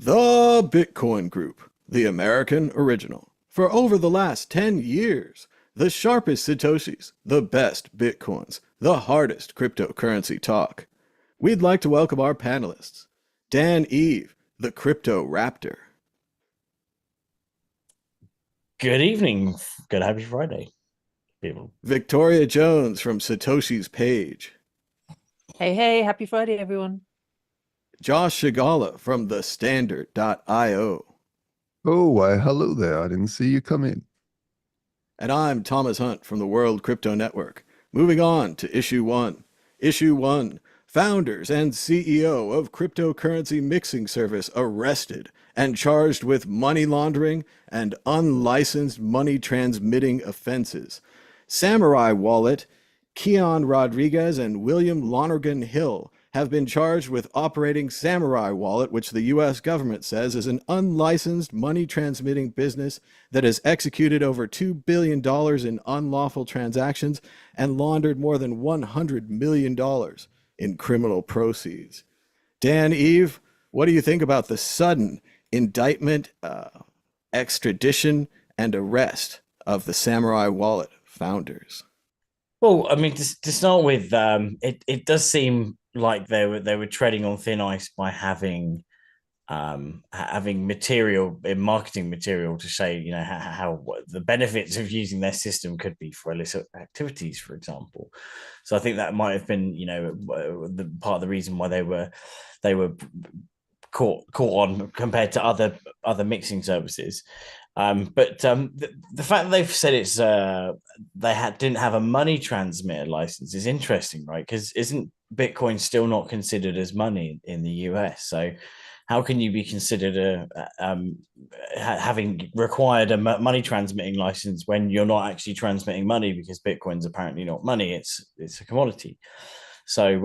The Bitcoin Group, the American original. For over the last 10 years, the sharpest Satoshis, the best Bitcoins, the hardest cryptocurrency talk. We'd like to welcome our panelists. Dan Eve, the Crypto Raptor. Good evening. Good happy Friday, people. Victoria Jones from Satoshi's Page. Hey, hey, happy Friday, everyone. Josh Shigala from thestandard.io. Oh, why, hello there. I didn't see you come in. And I'm Thomas Hunt from the World Crypto Network. Moving on to Issue 1. Issue 1. Founders and CEO of cryptocurrency mixing service arrested and charged with money laundering and unlicensed money transmitting offenses. Samourai Wallet, Keon Rodriguez, and William Lonergan Hill have been charged with operating Samourai Wallet, which the U.S. government says is an unlicensed money transmitting business that has executed over $2 billion in unlawful transactions and laundered more than $100 million in criminal proceeds. Dan Eve, what do you think about the sudden indictment, extradition, and arrest of the Samourai Wallet founders? Well, I mean, to start with, it does seem like they were treading on thin ice by having material in marketing material to say, you know, how the benefits of using their system could be for illicit activities, for example. So I think that might have been, you know, the part of the reason why they were caught on compared to other mixing services. But the fact that they've said it's didn't have a money transmitter license is interesting, right? Because isn't Bitcoin still not considered as money in the US? So how can you be considered having required a money transmitting license when you're not actually transmitting money, because Bitcoin's apparently not money, it's a commodity. So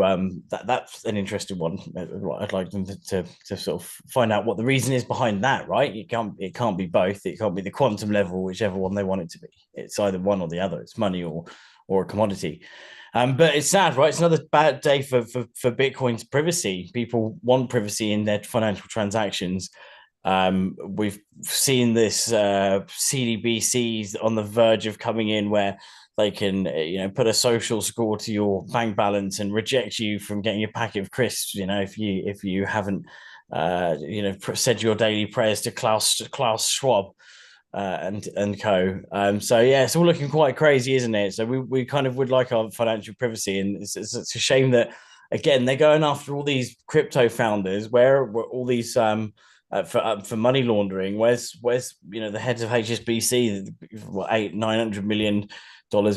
that's an interesting one. I'd like them to sort of find out what the reason is behind that, right? It can't be both. It can't be the quantum level, whichever one they want it to be. It's either one or the other. It's money or a commodity. But it's sad, right? It's another bad day for Bitcoin's privacy. People want privacy in their financial transactions. We've seen this CDBCs on the verge of coming in, where they can, you know, put a social score to your bank balance and reject you from getting a packet of crisps. You know, if you haven't, you know, said your daily prayers to Klaus Schwab. And co. So yeah, it's all looking quite crazy, isn't it? So we kind of would like our financial privacy, and it's a shame that again they're going after all these crypto founders. Where all these for money laundering? Where's you know the heads of HSBC? What, $800-900 million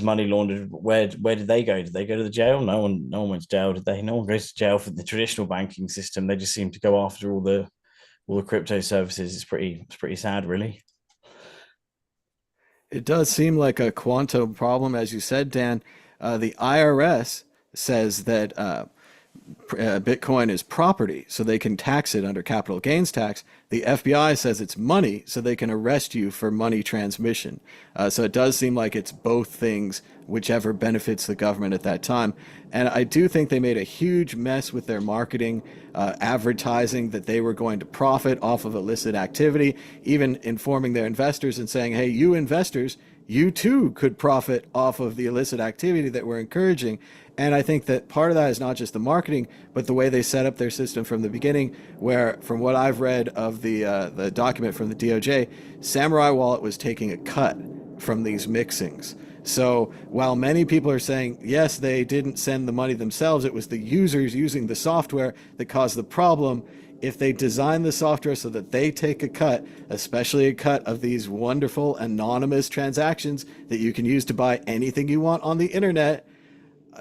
money laundered? Where did they go? Did they go to the jail? No one went to jail, did they? No one goes to jail for the traditional banking system. They just seem to go after all the crypto services. It's pretty sad, really. It does seem like a quantum problem, as you said, Dan. The IRS says that Bitcoin is property, so they can tax it under capital gains tax. The FBI says it's money, so they can arrest you for money transmission. So it does seem like it's both things, whichever benefits the government at that time. And I do think they made a huge mess with their marketing, advertising that they were going to profit off of illicit activity, even informing their investors and saying, hey, you investors, you too could profit off of the illicit activity that we're encouraging. And I think that part of that is not just the marketing, but the way they set up their system from the beginning, where from what I've read of the document from the DOJ, Samourai Wallet was taking a cut from these mixings. So while many people are saying, yes, they didn't send the money themselves, it was the users using the software that caused the problem. If they design the software so that they take a cut, especially a cut of these wonderful anonymous transactions that you can use to buy anything you want on the internet,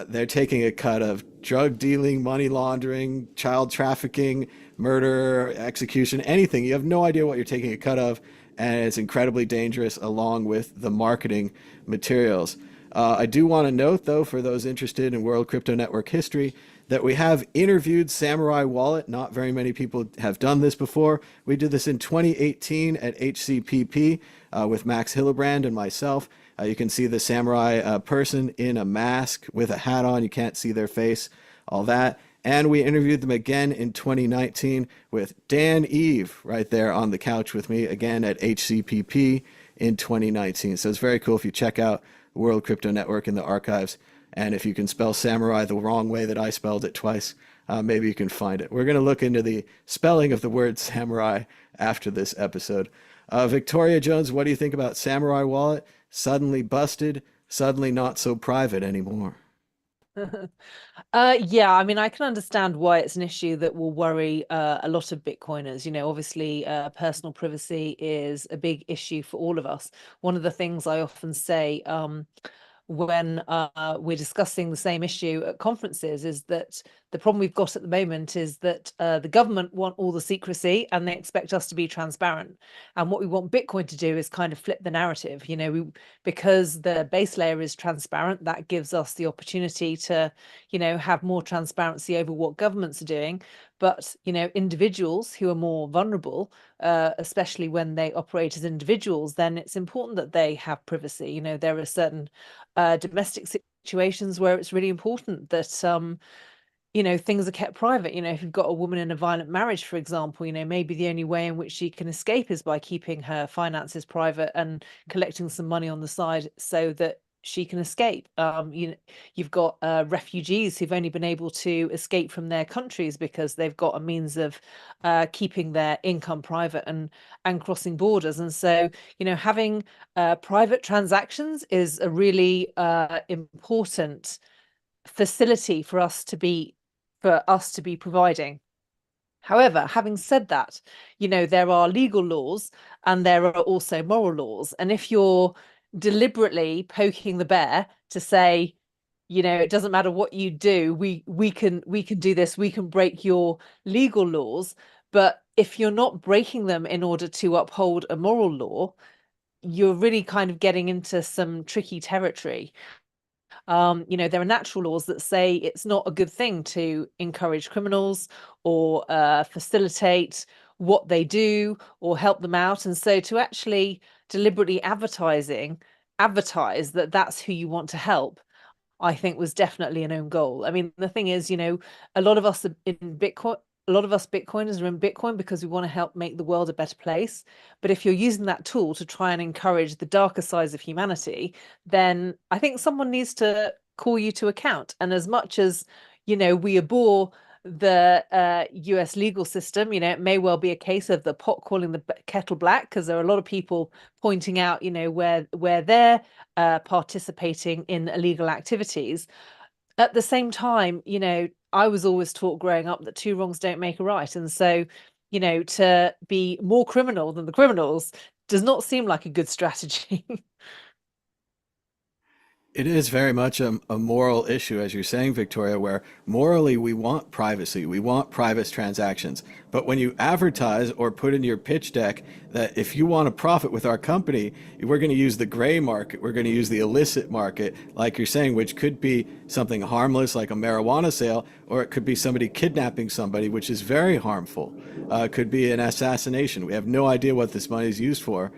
they're taking a cut of drug dealing, money laundering, child trafficking, murder, execution, anything. You have no idea what you're taking a cut of, and it's incredibly dangerous along with the marketing materials. I do want to note, though, for those interested in World Crypto Network history, that we have interviewed Samourai Wallet. Not very many people have done this before. We did this in 2018 at HCPP with Max Hillebrand and myself. You can see the Samourai person in a mask with a hat on. You can't see their face, all that. And we interviewed them again in 2019 with Dan Eve right there on the couch with me again at HCPP in 2019. So it's very cool if you check out the World Crypto Network in the archives. And if you can spell Samurai the wrong way that I spelled it twice, maybe you can find it. We're going to look into the spelling of the word samurai after this episode. Victoria Jones, what do you think about Samurai Wallet? Suddenly busted, suddenly not so private anymore. Yeah, I mean, I can understand why it's an issue that will worry a lot of Bitcoiners. You know, obviously, personal privacy is a big issue for all of us. One of the things I often say when we're discussing the same issue at conferences is that the problem we've got at the moment is that the government want all the secrecy and they expect us to be transparent. And what we want Bitcoin to do is kind of flip the narrative. You know, because the base layer is transparent, that gives us the opportunity to, you know, have more transparency over what governments are doing. But, you know, individuals who are more vulnerable, especially when they operate as individuals, then it's important that they have privacy. You know, there are certain domestic situations where it's really important that you know, things are kept private. You know, if you've got a woman in a violent marriage, for example, you know, maybe the only way in which she can escape is by keeping her finances private and collecting some money on the side so that she can escape. You know, you've got refugees who've only been able to escape from their countries because they've got a means of keeping their income private and crossing borders. And so, you know, having private transactions is a really important facility for us to be providing. However, having said that, you know, there are legal laws and there are also moral laws. And if you're deliberately poking the bear to say, you know, it doesn't matter what you do, we can do this, we can break your legal laws, but if you're not breaking them in order to uphold a moral law, you're really kind of getting into some tricky territory. You know, there are natural laws that say it's not a good thing to encourage criminals or facilitate what they do or help them out. And so to actually deliberately advertise that that's who you want to help, I think was definitely an own goal. I mean, the thing is, you know, a lot of us Bitcoiners are in Bitcoin because we want to help make the world a better place. But if you're using that tool to try and encourage the darker sides of humanity, then I think someone needs to call you to account. And as much as, you know, we abhor the US legal system, you know, it may well be a case of the pot calling the kettle black, because there are a lot of people pointing out, you know, where they're participating in illegal activities. At the same time, you know, I was always taught growing up that two wrongs don't make a right. And so, you know, to be more criminal than the criminals does not seem like a good strategy. It is very much a moral issue, as you're saying, Victoria, where morally we want privacy, we want private transactions. But when you advertise or put in your pitch deck that if you want to profit with our company, we're going to use the gray market, we're going to use the illicit market, like you're saying, which could be something harmless like a marijuana sale, or it could be somebody kidnapping somebody, which is very harmful. It could be an assassination. We have no idea what this money is used for.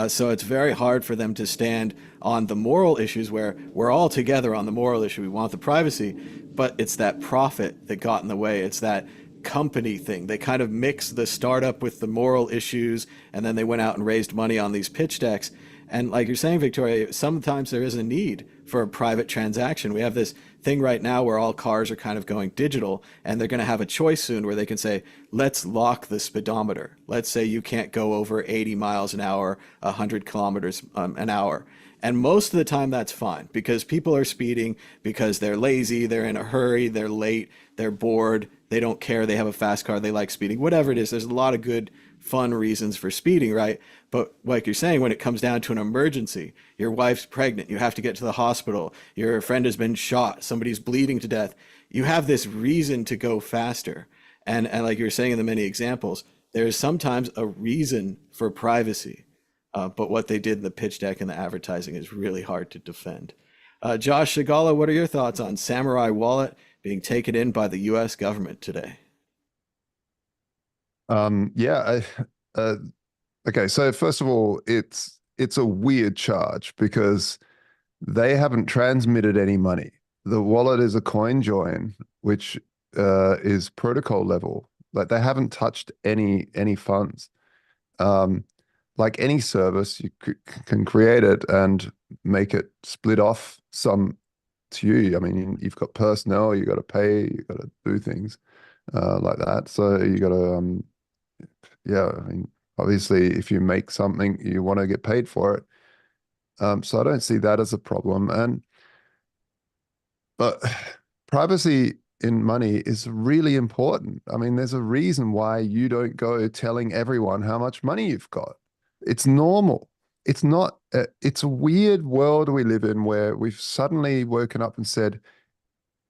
So it's very hard for them to stand on the moral issues where we're all together on the moral issue. We want the privacy, but it's that profit that got in the way. It's that company thing. They kind of mixed the startup with the moral issues, and then they went out and raised money on these pitch decks. And like you're saying, Victoria, sometimes there is a need for a private transaction. We have this thing right now where all cars are kind of going digital, and they're going to have a choice soon where they can say, let's lock the speedometer. Let's say you can't go over 80 miles an hour, 100 kilometers an hour. And most of the time that's fine because people are speeding because they're lazy, they're in a hurry, they're late, they're bored, they don't care, they have a fast car, they like speeding, whatever it is. There's a lot of good, fun reasons for speeding, right? But like you're saying, when it comes down to an emergency, your wife's pregnant, you have to get to the hospital, your friend has been shot, somebody's bleeding to death, you have this reason to go faster. And like you're saying in the many examples, there's sometimes a reason for privacy. But what they did in the pitch deck and the advertising is really hard to defend. Josh Shigala, what are your thoughts on Samurai Wallet being taken in by the US government today? Yeah. Okay. So first of all, it's a weird charge because they haven't transmitted any money. The wallet is a coin join, which is protocol level. Like they haven't touched any funds. Like any service, you can create it and make it split off some to you. I mean, you've got personnel, you got to pay, you got to do things like that. So you got to, yeah. I mean, obviously, if you make something, you want to get paid for it. So I don't see that as a problem. But privacy in money is really important. I mean, there's a reason why you don't go telling everyone how much money you've got. It's normal. It's not, it's a weird world we live in where we've suddenly woken up and said,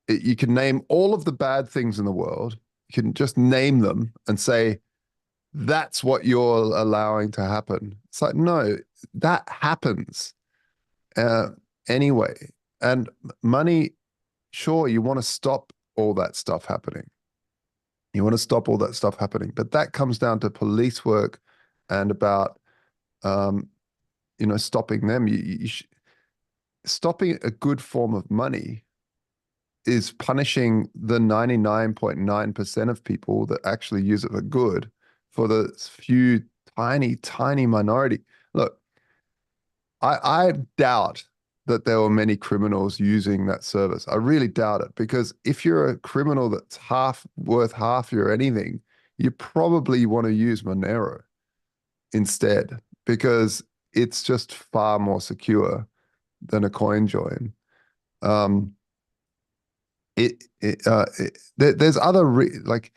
you can name all of the bad things in the world. You can just name them and say, that's what you're allowing to happen. It's like, no, that happens uh, anyway. And money, sure, you want to stop all that stuff happening. You want to stop all that stuff happening, but that comes down to police work and about, stopping them. Stopping a good form of money is punishing the 99.9% of people that actually use it for good for the few tiny minority. Look, I doubt that there were many criminals using that service. I really doubt it, because if you're a criminal that's worth half your anything, you probably want to use Monero instead, because it's just far more secure than a coin join. There's other like,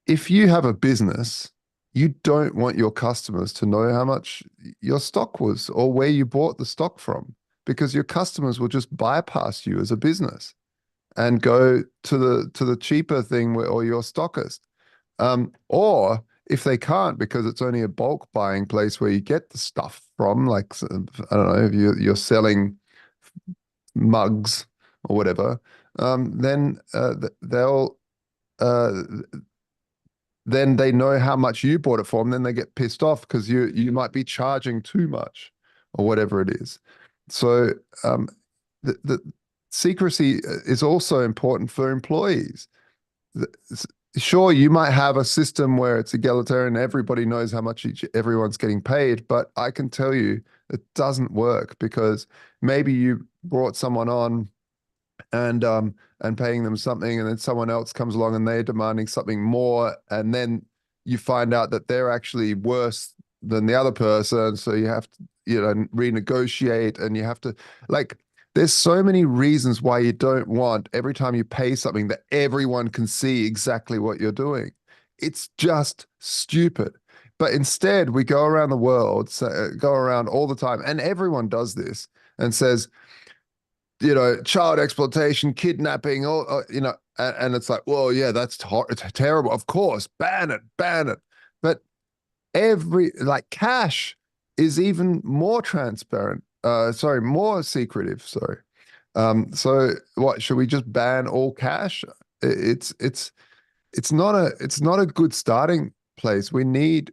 if you have a business, you don't want your customers to know how much your stock was or where you bought the stock from, because your customers will just bypass you as a business and go to the cheaper thing or your stockist. Or if they can't, because it's only a bulk buying place where you get the stuff from, like, I don't know, if you're selling mugs or whatever, then then they know how much you bought it for, and then they get pissed off because you might be charging too much or whatever it is. So the secrecy is also important for employees. Sure, you might have a system where it's egalitarian, everybody knows how much everyone's getting paid, but I can tell you it doesn't work, because maybe you brought someone on and paying them something, and then someone else comes along and they're demanding something more, and then you find out that they're actually worse than the other person, so you have to renegotiate, and you have to, like, there's so many reasons why you don't want every time you pay something that everyone can see exactly what you're doing. It's just stupid. But instead, we go around the world, go around all the time, and everyone does this and says, child exploitation, kidnapping, and it's like, well, yeah, it's terrible. Of course, ban it. But cash is even more transparent. More secretive. Sorry. So what, should we just ban all cash? It's not a good starting place. We need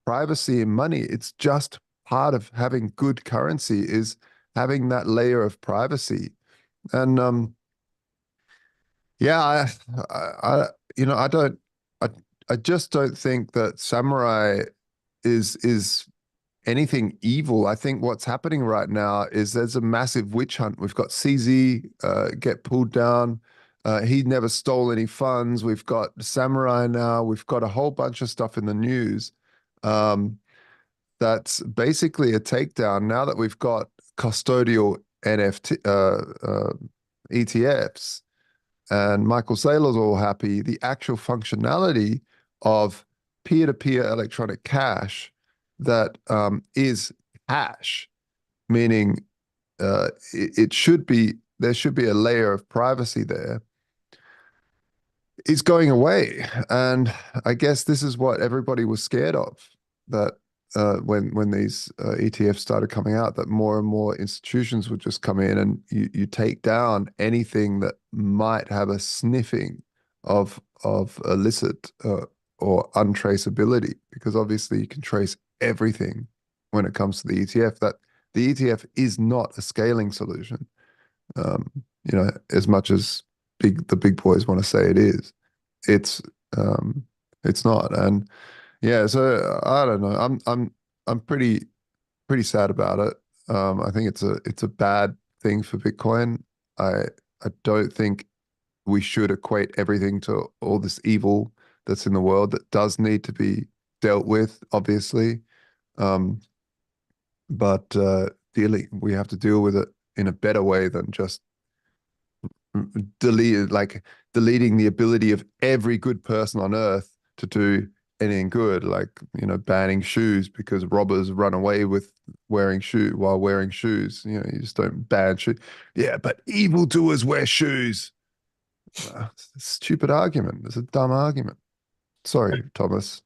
privacy in money. It's just part of having good currency is having that layer of privacy. And yeah, I just don't think that Samourai is anything evil. I think what's happening right now is there's a massive witch hunt. We've got CZ get pulled down. He never stole any funds. We've got Samourai now. We've got a whole bunch of stuff in the news. That's basically a takedown now that we've got custodial NFT ETFs, and Michael Saylor's all happy. The actual functionality of peer-to-peer electronic cash that is cash, meaning there should be a layer of privacy there, is going away. And I guess this is what everybody was scared of, that when these ETFs started coming out, that more and more institutions would just come in and you take down anything that might have a sniffing of illicit or untraceability, because obviously you can trace everything when it comes to the ETF. That the ETF is not a scaling solution, as much as the big boys want to say it is. It's not. And yeah, so I don't know. I'm pretty sad about it. I think it's a bad thing for Bitcoin. I don't think we should equate everything to all this evil that's in the world that does need to be dealt with, obviously. But we have to deal with it in a better way than just deleting the ability of every good person on earth to do anything good, like, you know, banning shoes because robbers run away with wearing shoes. You know, you just don't ban shoes. Yeah, but evildoers wear shoes. It's a stupid argument. It's a dumb argument. Sorry, Thomas.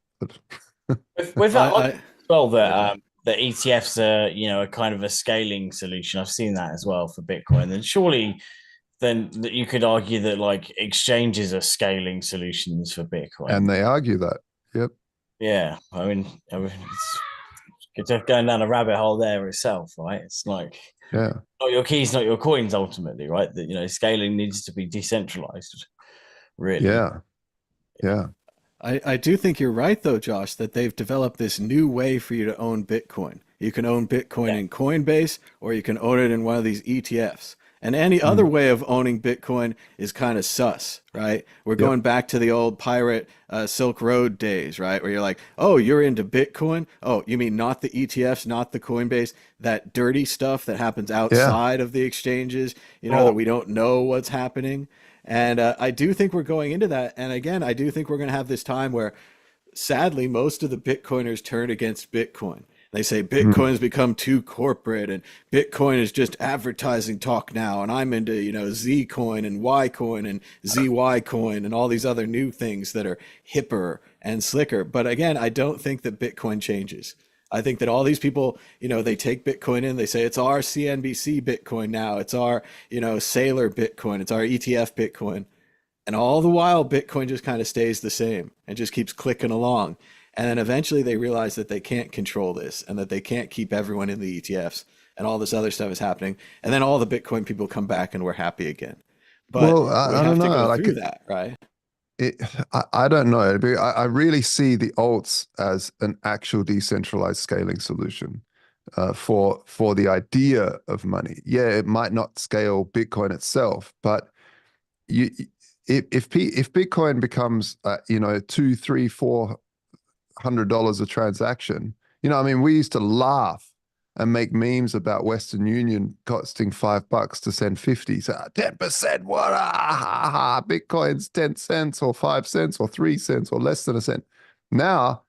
With that I- as well, that the ETFs are, you know, a kind of a scaling solution. I've seen that as well for Bitcoin. And surely then you could argue that like exchanges are scaling solutions for Bitcoin. And they argue that. Yep. Yeah, I mean it's going down a rabbit hole there itself, right? It's like, Yeah. not your keys, not your coins, ultimately, right? That, you know, scaling needs to be decentralized, really. Yeah. Yeah. I do think you're right, though, Josh, that they've developed this new way for you to own Bitcoin. You can own Bitcoin in Coinbase, or you can own it in one of these ETFs. And any other way of owning Bitcoin is kind of sus, right? We're going back to the old pirate Silk Road days, right? Where you're like, oh, you're into Bitcoin? Oh, you mean not the ETFs, not the Coinbase, that dirty stuff that happens outside of the exchanges, you know, that we don't know what's happening. And I do think we're going into that. And again, I do think we're going to have this time where, sadly, most of the Bitcoiners turn against Bitcoin. They say Bitcoin has become too corporate and Bitcoin is just advertising talk now. And I'm into, you know, Z coin and Y coin and ZY coin and all these other new things that are hipper and slicker. But again, I don't think that Bitcoin changes. I think that all these people, you know, they take Bitcoin in, they say it's our CNBC Bitcoin now. It's our, you know, Sailor Bitcoin. It's our ETF Bitcoin. And all the while, Bitcoin just kind of stays the same and just keeps clicking along. And then eventually they realize that they can't control this and that they can't keep everyone in the ETFs and all this other stuff is happening. And then all the Bitcoin people come back and we're happy again. But Well, we I have don't to know. go Like through that, right? I don't know. I really see the alts as an actual decentralized scaling solution for the idea of money. Yeah, it might not scale Bitcoin itself, but you if Bitcoin becomes you know, $200, $300, $400 a transaction, you know, I mean, we used to laugh and make memes about Western Union costing $5 to send 50. So 10%, what? Bitcoin's 10 cents or 5 cents or 3 cents or less than a cent. Now,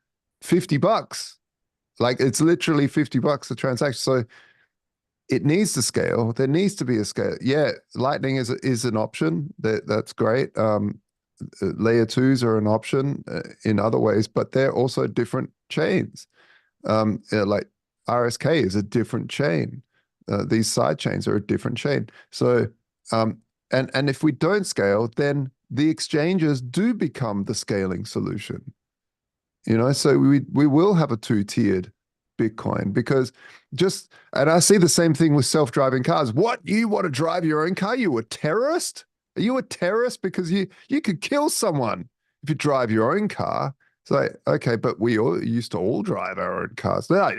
$50. Like, it's literally $50 a transaction. So it needs to scale. There needs to be a scale. Yeah, Lightning is an option. That's great. Layer 2s are an option in other ways, but they're also different chains. Like RSK is a different chain. These side chains are a different chain. So, and if we don't scale, then the exchanges do become the scaling solution. You know, so we will have a two-tiered Bitcoin because and I see the same thing with self-driving cars. What, you want to drive your own car? You a terrorist? Are you a terrorist? Because you could kill someone if you drive your own car. It's like, okay, but we all used to all drive our own cars. Yeah,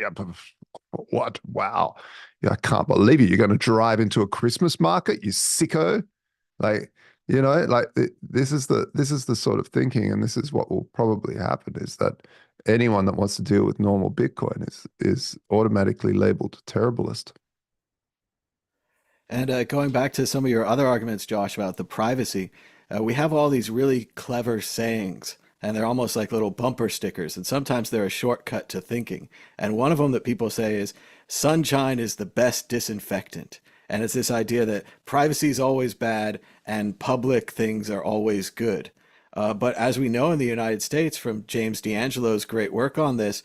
what? Wow. Yeah, I can't believe it. You're going to drive into a Christmas market, you sicko. Like, you know, like this is the sort of thinking, and this is what will probably happen, is that anyone that wants to deal with normal Bitcoin is automatically labeled terriblest. And going back to some of your other arguments, Josh, about the privacy, we have all these really clever sayings, and they're almost like little bumper stickers, and sometimes they're a shortcut to thinking. And one of them that people say is, sunshine is the best disinfectant. And it's this idea that privacy is always bad and public things are always good. But as we know in the United States from James D'Angelo's great work on this,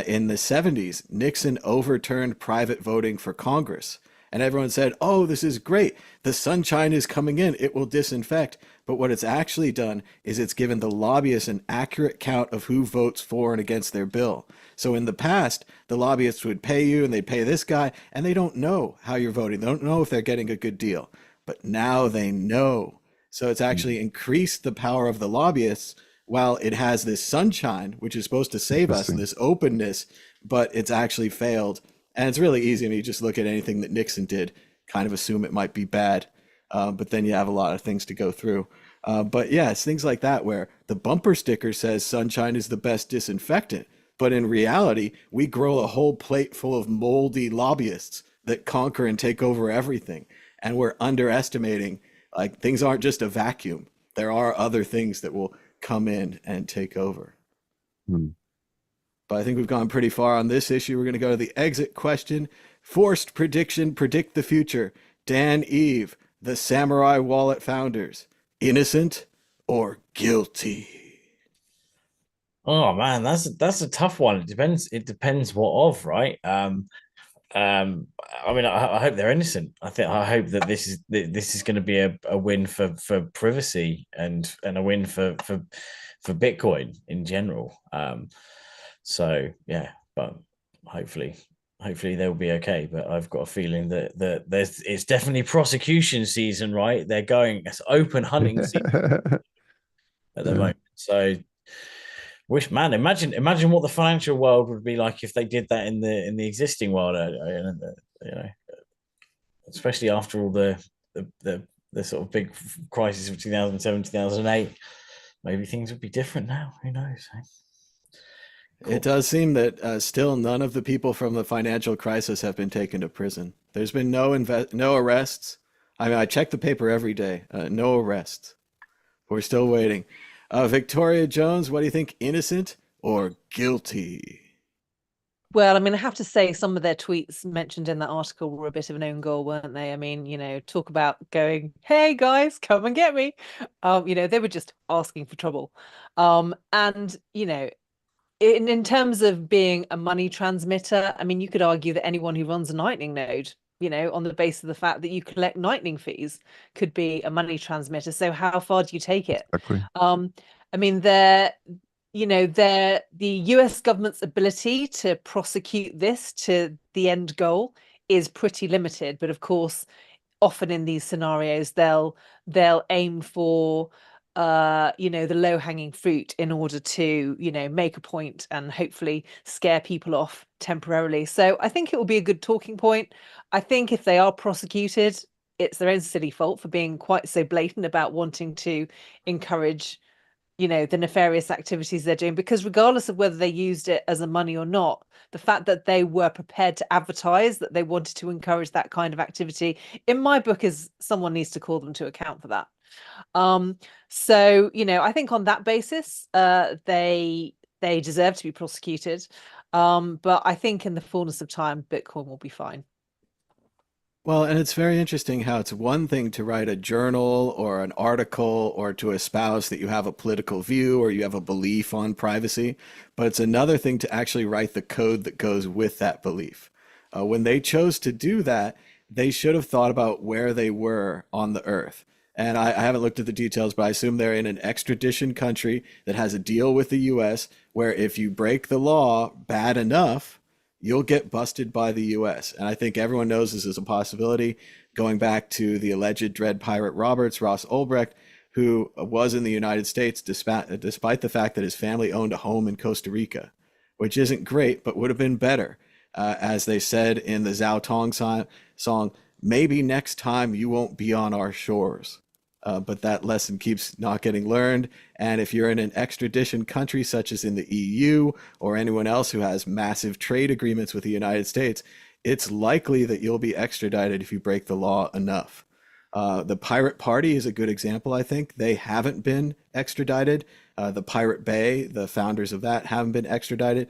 in the 70s, Nixon overturned private voting for Congress. And everyone said, oh, this is great. The sunshine is coming in. It will disinfect. But what it's actually done is it's given the lobbyists an accurate count of who votes for and against their bill. So in the past, the lobbyists would pay you and they'd pay this guy, and they don't know how you're voting. They don't know if they're getting a good deal. But now they know. So it's actually increased the power of the lobbyists while it has this sunshine, which is supposed to save us, Interesting. this openness, but it's actually failed. And it's really easy. I mean, you just look at anything that Nixon did, kind of assume it might be bad. But then you have a lot of things to go through. But yeah, it's things like that where the bumper sticker says sunshine is the best disinfectant. But in reality, we grow a whole plate full of moldy lobbyists that conquer and take over everything. And we're underestimating, like, things aren't just a vacuum. There are other things that will come in and take over. Hmm. But I think we've gone pretty far on this issue. We're going to go to the exit question. Forced prediction, predict the future. Dan Eve, the Samourai wallet founders, innocent or guilty? Oh man, that's a tough one. It depends what of, right? I mean, I hope they're innocent. I hope that this is going to be a win for privacy and a win for Bitcoin in general. So yeah, but hopefully they'll be okay. But I've got a feeling that it's definitely prosecution season, right? It's open hunting season at the moment. So imagine what the financial world would be like if they did that in the existing world. You know, especially after all the sort of big crisis of 2007, 2008. Maybe things would be different now. Who knows? Cool. It does seem that still none of the people from the financial crisis have been taken to prison. There's been no arrests. I mean, I check the paper every day. No arrests. We're still waiting. Victoria Jones, what do you think? Innocent or guilty? Well, I mean, I have to say some of their tweets mentioned in that article were a bit of an own goal, weren't they? I mean, talk about going, hey guys, come and get me. They were just asking for trouble. And, in terms of being a money transmitter, I mean, you could argue that anyone who runs a Lightning node, on the basis of the fact that you collect Lightning fees, could be a money transmitter. So how far do you take it? Exactly. I mean, the US government's ability to prosecute this to the end goal is pretty limited. But of course, often in these scenarios, they'll aim for the low-hanging fruit in order to, make a point and hopefully scare people off temporarily. So I think it will be a good talking point. I think if they are prosecuted, it's their own silly fault for being quite so blatant about wanting to encourage, the nefarious activities they're doing, because regardless of whether they used it as a money or not, the fact that they were prepared to advertise that they wanted to encourage that kind of activity, in my book, is someone needs to call them to account for that. So, I think on that basis, they deserve to be prosecuted. But I think in the fullness of time, Bitcoin will be fine. Well, and it's very interesting how it's one thing to write a journal or an article or to espouse that you have a political view or you have a belief on privacy, but it's another thing to actually write the code that goes with that belief. When they chose to do that, they should have thought about where they were on the earth. And I haven't looked at the details, but I assume they're in an extradition country that has a deal with the US where if you break the law bad enough, you'll get busted by the US. And I think everyone knows this is a possibility, going back to the alleged Dread Pirate Roberts, Ross Ulbricht, who was in the United States despite the fact that his family owned a home in Costa Rica, which isn't great, but would have been better. As they said in the Zhao Tong song, maybe next time you won't be on our shores. But that lesson keeps not getting learned. And if you're in an extradition country, such as in the EU or anyone else who has massive trade agreements with the United States, it's likely that you'll be extradited if you break the law enough. The Pirate Party is a good example, I think. They haven't been extradited. The Pirate Bay, the founders of that, haven't been extradited.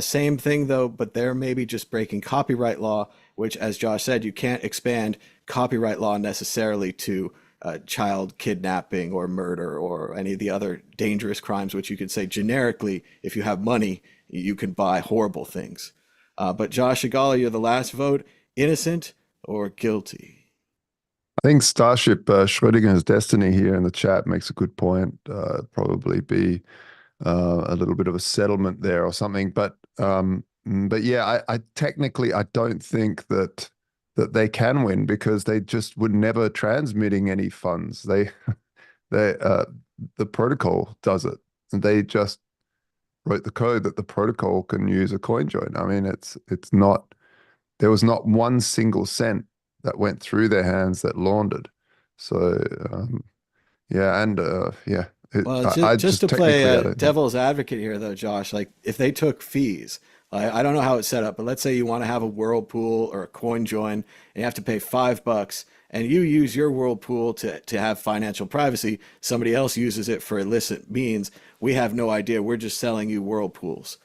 Same thing, though, but they're maybe just breaking copyright law, which, as Josh said, you can't expand copyright law necessarily to child kidnapping or murder or any of the other dangerous crimes, which you could say generically, if you have money, you can buy horrible things. But Josh Agala, you're the last vote. Innocent or guilty? I think Starship Schrodinger's Destiny here in the chat makes a good point. Probably be a little bit of a settlement there or something. But yeah, I technically I don't think that they can win because they just were never transmitting any funds. They the protocol does it, and they just wrote the code that the protocol can use a coin join. I mean, it's not, there was not one single cent that went through their hands that laundered. So yeah, and yeah, Well, I just just to play technically I don't know. devil's advocate here, though, Josh, like if they took fees, I don't know how it's set up, but let's say you want to have a whirlpool or a coin join, and you have to pay $5, and you use your whirlpool to have financial privacy. Somebody else uses it for illicit means. We have no idea. We're just selling you whirlpools.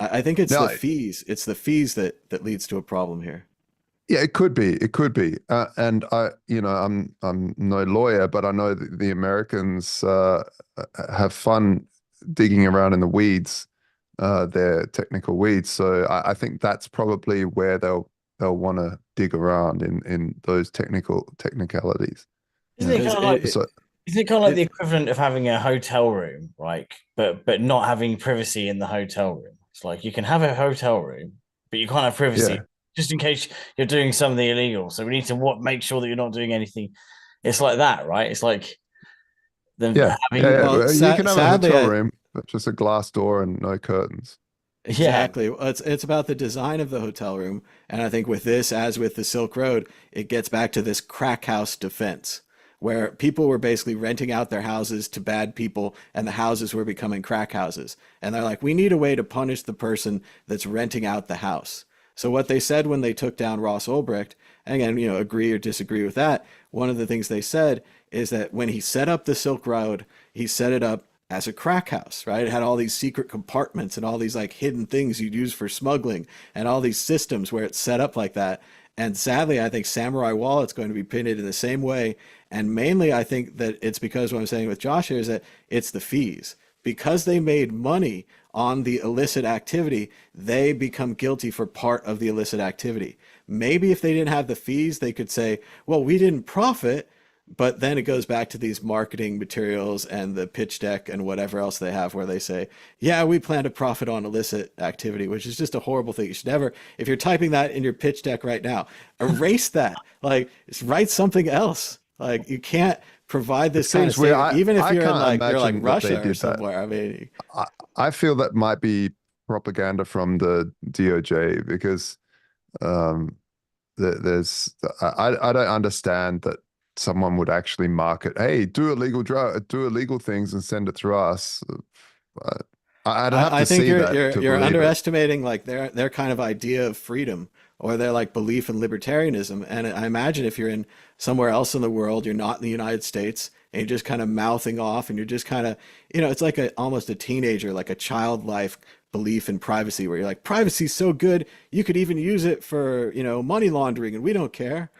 I think it's the Now, fees. It's the fees that leads to a problem here. yeah, it could be. It could be. And I'm no lawyer, but I know that the Americans have fun digging around in the weeds, their technical weeds. So I think that's probably where they'll want to dig around in those technicalities. Isn't it Because kind of like So isn't it kind of like it, the equivalent of having a hotel room, like but not having privacy in the hotel room? It's like you can have a hotel room, but you can't have privacy yeah, just in case you're doing something illegal. So we need to make sure that you're not doing anything. It's like that, right? It's like them yeah, yeah, having yeah. well, Well, you can have a sadly, hotel room, but just a glass door and no curtains. yeah. exactly. Well, it's about the design of the hotel room, and I think with this, as with the Silk Road, it gets back to this crack house defense, where people were basically renting out their houses to bad people, and the houses were becoming crack houses. And they're like, we need a way to punish the person that's renting out the house. So what they said when they took down Ross Ulbricht, and again, agree or disagree with that, one of the things they said is that when he set up the Silk Road, he set it up as a crack house, right? It had all these secret compartments and all these like hidden things you'd use for smuggling and all these systems where it's set up like that. And sadly, I think Samourai Wallet's going to be painted in the same way. And mainly, I think that it's because what I'm saying with Josh here is that it's the fees. Because they made money on the illicit activity, they become guilty for part of the illicit activity. Maybe if they didn't have the fees, they could say, well, we didn't profit, but then it goes back to these marketing materials and the pitch deck and whatever else they have where they say, yeah, we plan to profit on illicit activity, which is just a horrible thing. You should never, if you're typing that in your pitch deck right now, erase that. Like, just write something else. Like, you can't provide It this kind of seems weird. saving, even if I you're in can't like, you're like imagine that they Russia or did that. somewhere. I mean, I, I feel that might be propaganda from the DOJ because um, there's I don't understand that someone would actually market, hey, do illegal do illegal things and send it through us. Uh, I'd have I to think see that to you're believe it. underestimating like their kind of idea of freedom or their like belief in libertarianism. And I imagine if you're in somewhere else in the world, you're not in the United States, and you're just kind of mouthing off, and you're just kind of, it's like almost a teenager, like a childlike belief in privacy, where you're like, privacy's so good, you could even use it for, money laundering, and we don't care.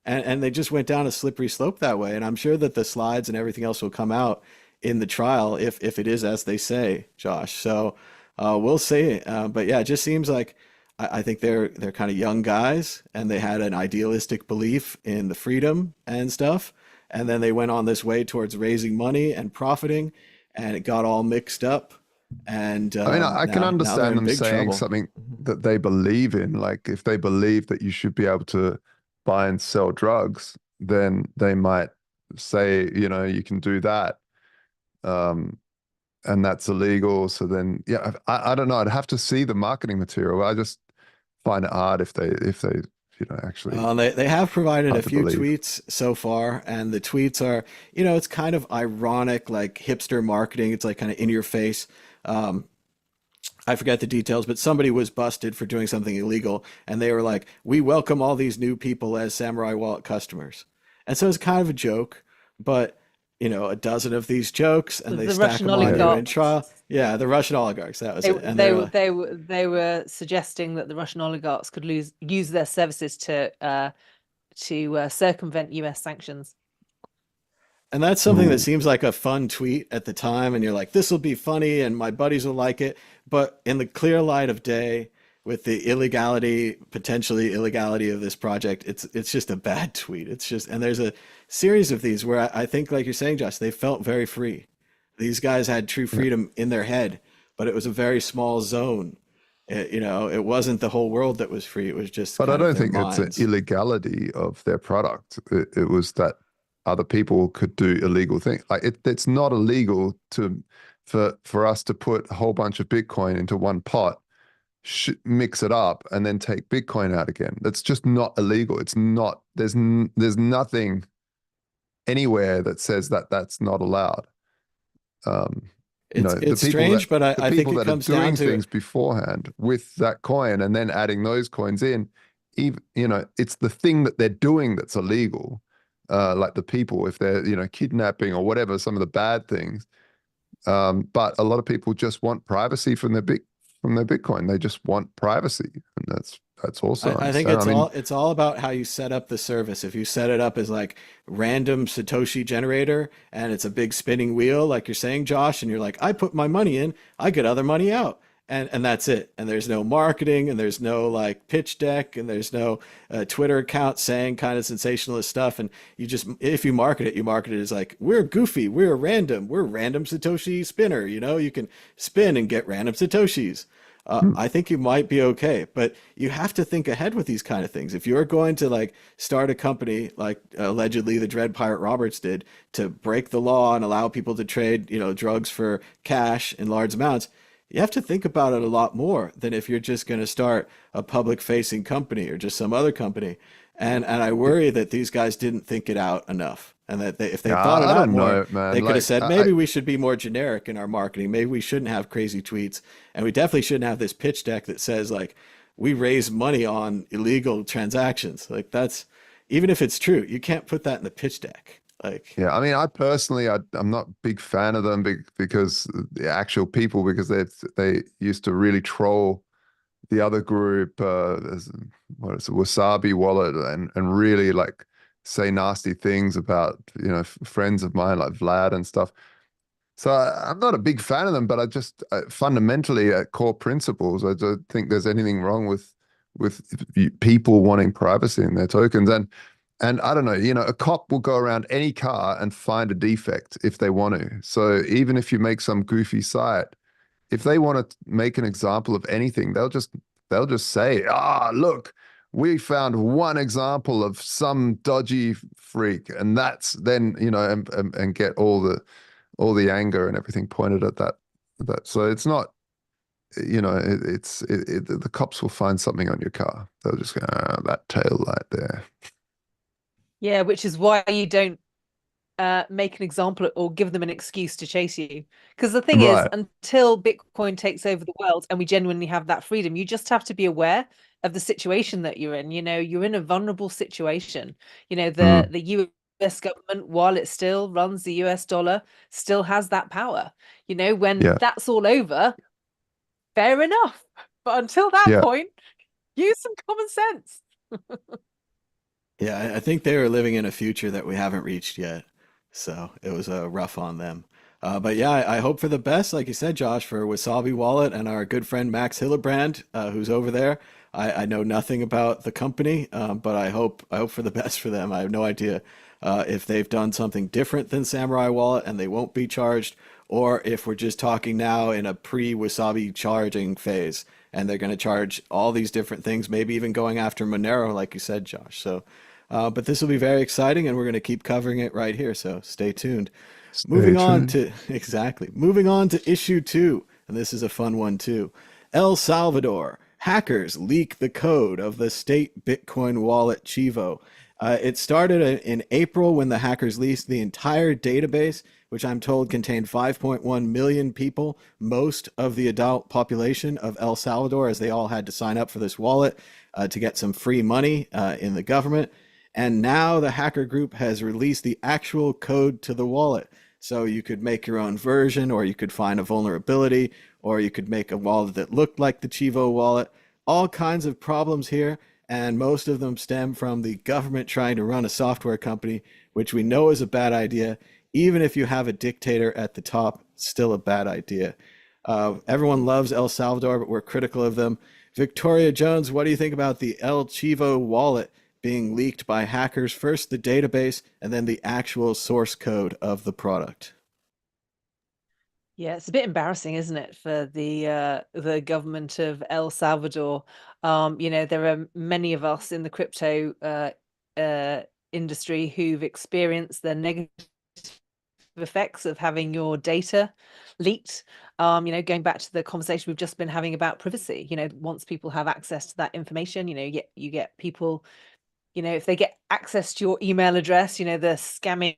And they just went down a slippery slope that way. And I'm sure that the slides and everything else will come out in the trial if it is as they say, Josh. So we'll see. But yeah, it just seems like I think they're kind of young guys, and they had an idealistic belief in the freedom and stuff. And then they went on this way towards raising money and profiting, and it got all mixed up. And I mean, I can now they're understand in them big saying trouble. something that they believe in. Like if they believe that you should be able to buy and sell drugs, then they might say, you can do that. Um, and that's illegal. So then, yeah, I don't know. I'd have to see the marketing material. I just find it hard if they actually They have provided a hard to few believe. tweets so far, and the tweets are, it's kind of ironic, like hipster marketing. It's like kind of in your face. Um, I forget the details, but somebody was busted for doing something illegal, and they were like, "We welcome all these new people as Samurai Wallet customers." And so it's kind of a joke, but a dozen of these jokes, and they The stack Russian them on you in oligarchs. trial. Yeah, the Russian oligarchs, that was They, it. And they they're were like, they were suggesting that the Russian oligarchs could use their services to circumvent US sanctions. and that's something that seems like a fun tweet at the time, and you're like, this will be funny, and my buddies will like it. But in the clear light of day, with the potentially illegality of this project, it's just a bad tweet. It's just, and there's a series of these where I think, like you're saying, Josh, they felt very free. These guys had true Yeah. freedom in their head, but it was a very small zone. It wasn't the whole world that was free. It was just But I kind of don't their think it's an minds. illegality of their product. It was that other people could do illegal things. Like it's not illegal for us to put a whole bunch of Bitcoin into one pot, mix it up, and then take Bitcoin out again. That's just not illegal. It's not. There's nothing anywhere that says that that's not allowed. It's strange, but I think it comes down to things beforehand with that coin and then adding those coins in. Even it's the thing that they're doing that's illegal. Like the people, if they're kidnapping or whatever, some of the bad things. But a lot of people just want privacy from their Bitcoin. They just want privacy, and that's also. I think it's all about how you set up the service. If you set it up as like random Satoshi generator and it's a big spinning wheel, like you're saying, Josh, and you're like, I put my money in, I get other money out. And that's it. And there's no marketing, and there's no like pitch deck, and there's no Twitter account saying kind of sensationalist stuff. And if you market it as like, we're goofy, we're random Satoshi spinner. You can spin and get random Satoshis. I think you might be okay, but you have to think ahead with these kind of things. If you're going to like start a company like allegedly the Dread Pirate Roberts did to break the law and allow people to trade, drugs for cash in large amounts, you have to think about it a lot more than if you're just going to start a public facing company or just some other company. And I worry that these guys didn't think it out enough. And that if they thought it out more, they could have said, maybe we should be more generic in our marketing. Maybe we shouldn't have crazy tweets. And we definitely shouldn't have this pitch deck that says like, we raise money on illegal transactions. Like even if it's true, you can't put that in the pitch deck. Yeah, I mean, I personally, I'm not a big fan of them because the actual people, because they used to really troll the other group, what is it, Wasabi Wallet, and really like say nasty things about friends of mine like Vlad and stuff. So I'm not a big fan of them, but I just fundamentally at core principles, I don't think there's anything wrong with people wanting privacy in their tokens. And I don't know, a cop will go around any car and find a defect if they want to. So even if you make some goofy site, if they want to make an example of anything, they'll just say, look, we found one example of some dodgy freak, and that's then and get all the anger and everything pointed at that. So it's not, the cops will find something on your car. They'll just go, that tail light there. Yeah, which is why you don't make an example or give them an excuse to chase you. Because the thing is, until Bitcoin takes over the world and we genuinely have that freedom, you just have to be aware of the situation that you're in. You're in a vulnerable situation. The US government, while it still runs the US dollar, still has that power. When that's all over, fair enough. But until that point, use some common sense. Yeah, I think they were living in a future that we haven't reached yet. So it was rough on them. But yeah, I hope for the best, like you said, Josh, for Wasabi Wallet and our good friend Max Hillebrand, who's over there. I know nothing about the company, but I hope for the best for them. I have no idea if they've done something different than Samourai Wallet and they won't be charged, or if we're just talking now in a pre-Wasabi charging phase and they're going to charge all these different things, maybe even going after Monero, like you said, Josh. So. But this will be very exciting, and we're going to keep covering it right here. So stay tuned. Moving on to issue 2, and this is a fun one too. El Salvador hackers leak the code of the state Bitcoin wallet Chivo. It started in April when the hackers leaked the entire database, which I'm told contained 5.1 million people, most of the adult population of El Salvador, as they all had to sign up for this wallet to get some free money in the government. And now the hacker group has released the actual code to the wallet. So you could make your own version, or you could find a vulnerability, or you could make a wallet that looked like the Chivo wallet. All kinds of problems here, and most of them stem from the government trying to run a software company, which we know is a bad idea. Even if you have a dictator at the top, still a bad idea. Everyone loves El Salvador, but we're critical of them. Victoria Jones, what do you think about the El Chivo wallet being leaked by hackers? First the database, and then the actual source code of the product. Yeah, it's a bit embarrassing, isn't it, for the government of El Salvador? There are many of us in the crypto industry who've experienced the negative effects of having your data leaked. Going back to the conversation we've just been having about privacy, once people have access to that information, you get people, if they get access to your email address, the scammy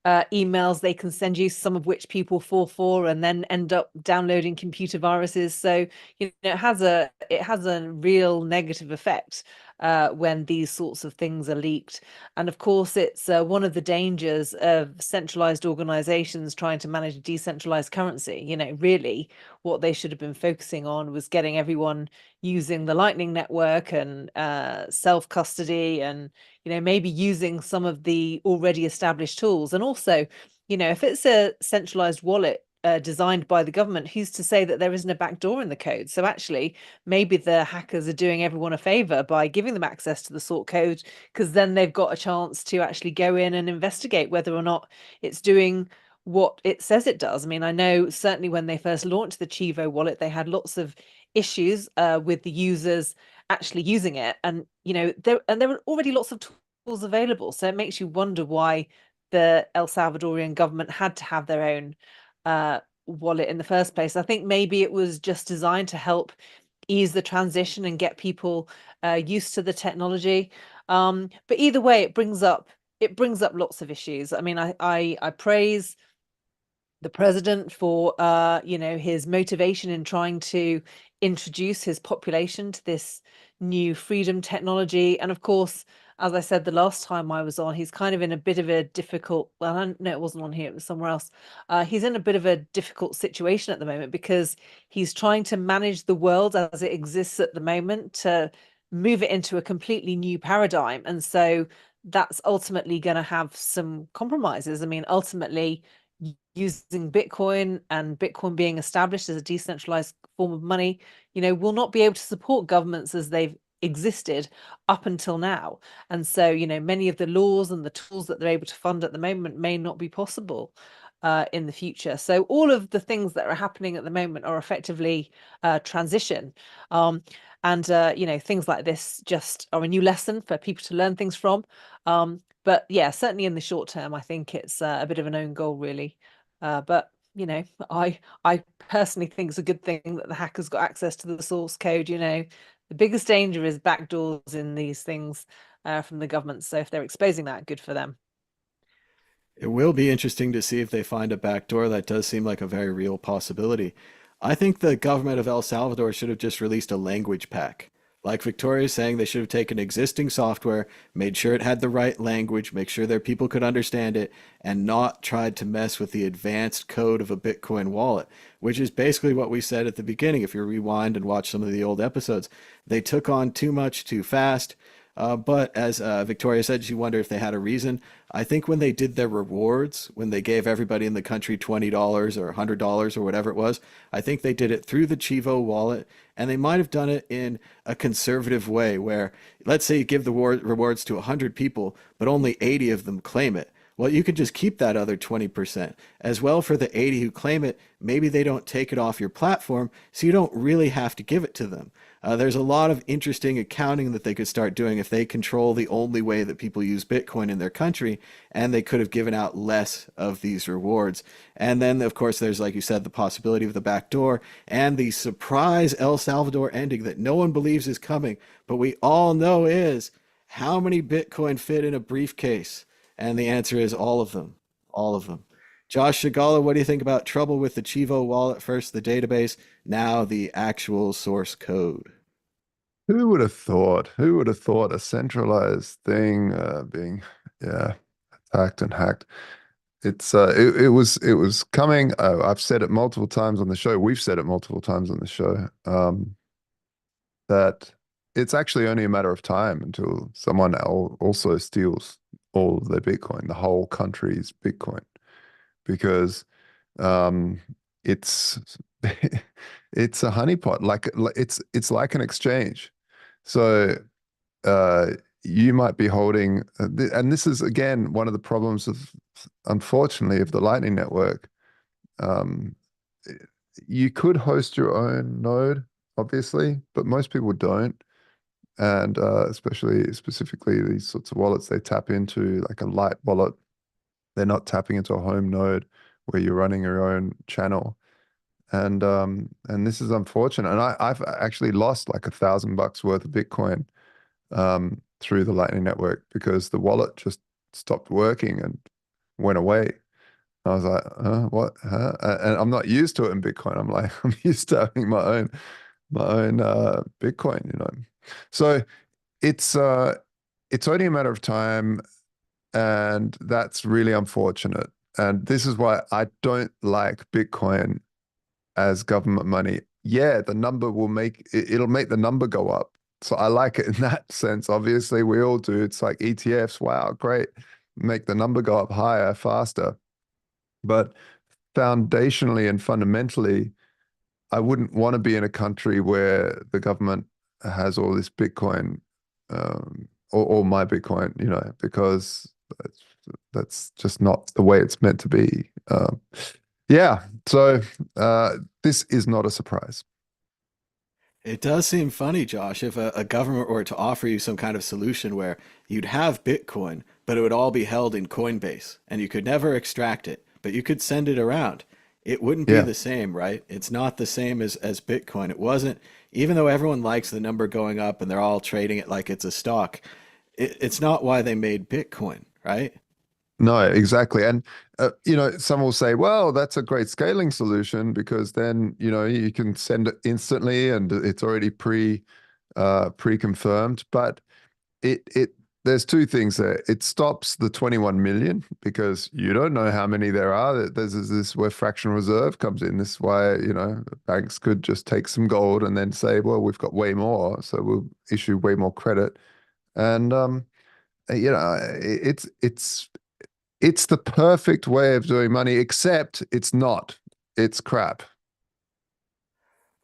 emails they can send you, some of which people fall for and then end up downloading computer viruses. So it has a real negative effect when these sorts of things are leaked. And of course, it's one of the dangers of centralized organizations trying to manage a decentralized currency. Really what they should have been focusing on was getting everyone using the Lightning Network and self-custody, and maybe using some of the already established tools. And also, if it's a centralized wallet designed by the government, who's to say that there isn't a backdoor in the code? So actually, maybe the hackers are doing everyone a favor by giving them access to the sort code, because then they've got a chance to actually go in and investigate whether or not it's doing what it says it does. I mean, I know certainly when they first launched the Chivo wallet, they had lots of issues with the users actually using it, and there were already lots of tools available. So it makes you wonder why the El Salvadorian government had to have their own wallet in the first place. I think maybe it was just designed to help ease the transition and get people used to the technology. But either way, it brings up lots of issues. I mean, I praise the president for his motivation in trying to introduce his population to this new freedom technology. And of course, as I said the last time I was on, he's kind of in a bit of a difficult, well, no, it wasn't on here, it was somewhere else. He's in a bit of a difficult situation at the moment because he's trying to manage the world as it exists at the moment to move it into a completely new paradigm. And so that's ultimately going to have some compromises. I mean, ultimately, using Bitcoin and Bitcoin being established as a decentralized form of money, will not be able to support governments as they've existed up until now. And so, many of the laws and the tools that they're able to fund at the moment may not be possible in the future. So all of the things that are happening at the moment are effectively transition. And things like this just are a new lesson for people to learn things from. But yeah, certainly in the short term, I think it's a bit of an own goal, really. But I personally think it's a good thing that the hackers got access to the source code. The biggest danger is backdoors in these things from the government. So if they're exposing that, good for them. It will be interesting to see if they find a backdoor. That does seem like a very real possibility. I think the government of El Salvador should have just released a language pack. Like Victoria's saying, they should have taken existing software, made sure it had the right language, make sure their people could understand it, and not tried to mess with the advanced code of a Bitcoin wallet, which is basically what we said at the beginning. If you rewind and watch some of the old episodes, they took on too much too fast. But as Victoria said, you wonder if they had a reason. I think when they did their rewards, when they gave everybody in the country $20 or $100 or whatever it was, I think they did it through the Chivo wallet, and they might have done it in a conservative way where, let's say you give the rewards to 100 people, but only 80 of them claim it. Well, you could just keep that other 20%. As well, for the 80 who claim it, maybe they don't take it off your platform, so you don't really have to give it to them. There's a lot of interesting accounting that they could start doing if they control the only way that people use Bitcoin in their country, and they could have given out less of these rewards. And then, of course, there's, like you said, the possibility of the back door and the surprise El Salvador ending that no one believes is coming, but we all know is how many Bitcoin fit in a briefcase? And the answer is all of them. All of them. Josh Shigala, what do you think about trouble with the Chivo wallet? First the database, now the actual source code. Who would have thought? Who would have thought a centralized thing being, attacked and hacked? It was coming. I've said it multiple times on the show. We've said it multiple times on the show. That it's actually only a matter of time until someone also steals all of their Bitcoin, the whole country's Bitcoin, because it's it's a honeypot. Like it's like an exchange. So you might be holding, and this is again one of the problems of, unfortunately, of the Lightning Network. You could host your own node, obviously, but most people don't. and specifically these sorts of wallets, they tap into like a light wallet. They're not tapping into a home node where you're running your own channel. And this is unfortunate. And I've actually lost like $1,000 worth of Bitcoin through the Lightning Network because the wallet just stopped working and went away. I was like, what? Huh? And I'm not used to it in Bitcoin. I'm like, I'm used to having my own Bitcoin, you know. So it's only a matter of time, and that's really unfortunate. And this is why I don't like Bitcoin as government money. Yeah, the number will it'll make the number go up. So I like it in that sense. Obviously, we all do. It's like ETFs. Wow, great. Make the number go up higher, faster. But foundationally and fundamentally, I wouldn't want to be in a country where the government has all this Bitcoin, or my Bitcoin, you know, because that's just not the way it's meant to be. Yeah, so this is not a surprise. It does seem funny, Josh, if a government were to offer you some kind of solution where you'd have Bitcoin, but it would all be held in Coinbase and you could never extract it, but you could send it around. It wouldn't be Yeah. the same, right? It's not the same as Bitcoin. It wasn't, even though everyone likes the number going up and they're all trading it like it's a stock, it's not why they made Bitcoin, right? No, exactly. And, you know, some will say, well, that's a great scaling solution because then, you know, you can send it instantly and it's already pre-confirmed. But it there's two things there. It stops the 21 million because you don't know how many there are. There's this where fractional reserve comes in. This is why, you know, banks could just take some gold and then say, well, we've got way more, so we'll issue way more credit. And you know, it's the perfect way of doing money, except it's not. It's crap.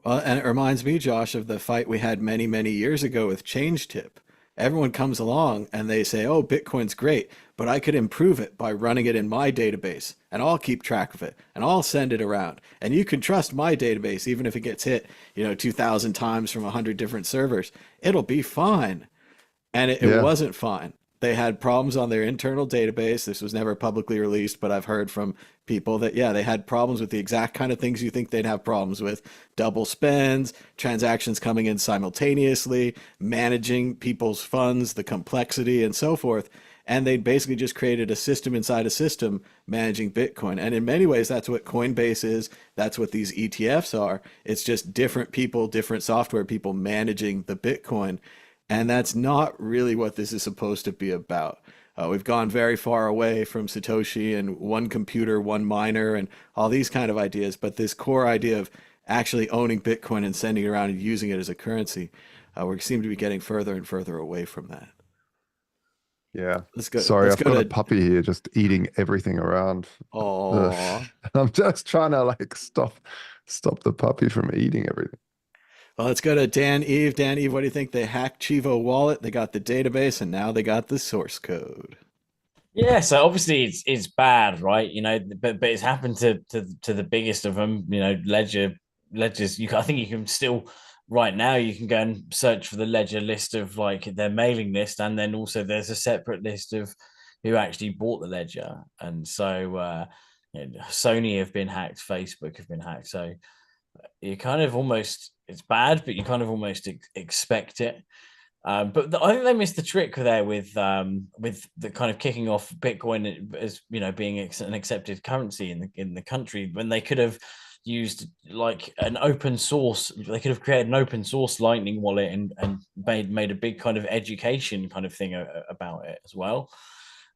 Well, and it reminds me, Josh, of the fight we had many, many years ago with ChangeTip. Everyone comes along and they say, oh, Bitcoin's great, but I could improve it by running it in my database and I'll keep track of it and I'll send it around. And you can trust my database, even if it gets hit, 2,000 times from 100 different servers. It'll be fine. And it Yeah. wasn't fine. They had problems on their internal database. This was never publicly released, but I've heard from people that, yeah, they had problems with the exact kind of things you think they'd have problems with: double spends, transactions coming in simultaneously, managing people's funds, the complexity, and so forth. And they basically just created a system inside a system managing Bitcoin. And in many ways, that's what Coinbase is. That's what these ETFs are. It's just different people, different software people managing the Bitcoin. And that's not really what this is supposed to be about. We've gone very far away from Satoshi and one computer, one miner, and all these kind of ideas. But this core idea of actually owning Bitcoin and sending it around and using it as a currency, we seem to be getting further and further away from that. Yeah. Let's go. Sorry, Let's I've go got a to. puppy here just eating everything around. Ugh. Oh, I'm just trying to like stop the puppy from eating everything. well, let's go to Dan Eve. Dan Eve, what do you think? They hacked Chivo Wallet. They got the database, and now they got the source code. Yeah, so obviously it's bad, right? But it's happened to the biggest of them. Ledgers. I think you can still right now you can go and search for the Ledger list of like their mailing list, and then also there's a separate list of who actually bought the Ledger. And so Sony have been hacked, Facebook have been hacked. So you kind of almost it's bad, but you kind of almost expect it. But I think they missed the trick there with the kind of kicking off Bitcoin as being an accepted currency in the country, when they could have used like an open source. They could have created an open source Lightning wallet and made a big kind of education kind of thing about it as well,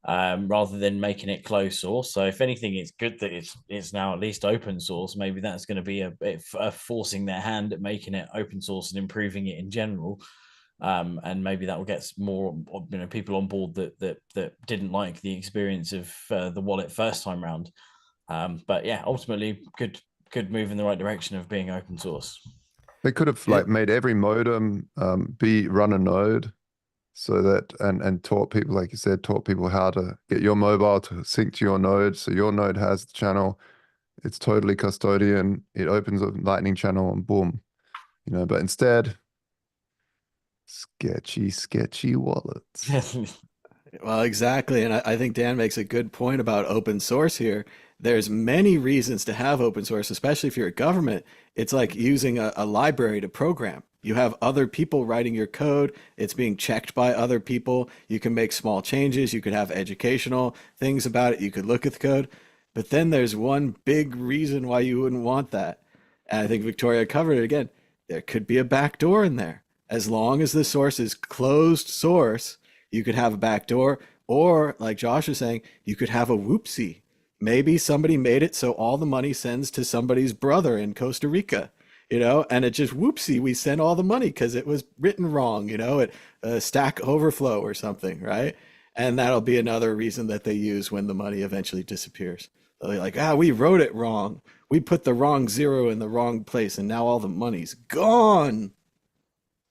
rather than making it closed source. So if anything, it's good that it's now at least open source. Maybe that's going to be a bit forcing their hand at making it open source and improving it in general. And maybe that will get more people on board that didn't like the experience of the wallet first time round. But yeah, ultimately good move in the right direction of being open source. They could have like made every modem run a node, so that and taught people, like you said, taught people how to get your mobile to sync to your node, so your node has the channel. It's totally custodian. It opens a Lightning channel and boom, But instead, Sketchy wallets. Well, exactly. And I think Dan makes a good point about open source here. There's many reasons to have open source, especially if you're a government. It's like using a library to program. You have other people writing your code. It's being checked by other people. You can make small changes. You could have educational things about it. You could look at the code. But then there's one big reason why you wouldn't want that. And I think Victoria covered it again. There could be a backdoor in there. As long as the source is closed source, you could have a backdoor, or like Josh was saying, you could have a whoopsie. Maybe somebody made it so all the money sends to somebody's brother in Costa Rica, and it just whoopsie, we sent all the money because it was written wrong, it Stack Overflow or something, right? And that'll be another reason that they use when the money eventually disappears. They'll be like, we wrote it wrong. We put the wrong zero in the wrong place, and now all the money's gone.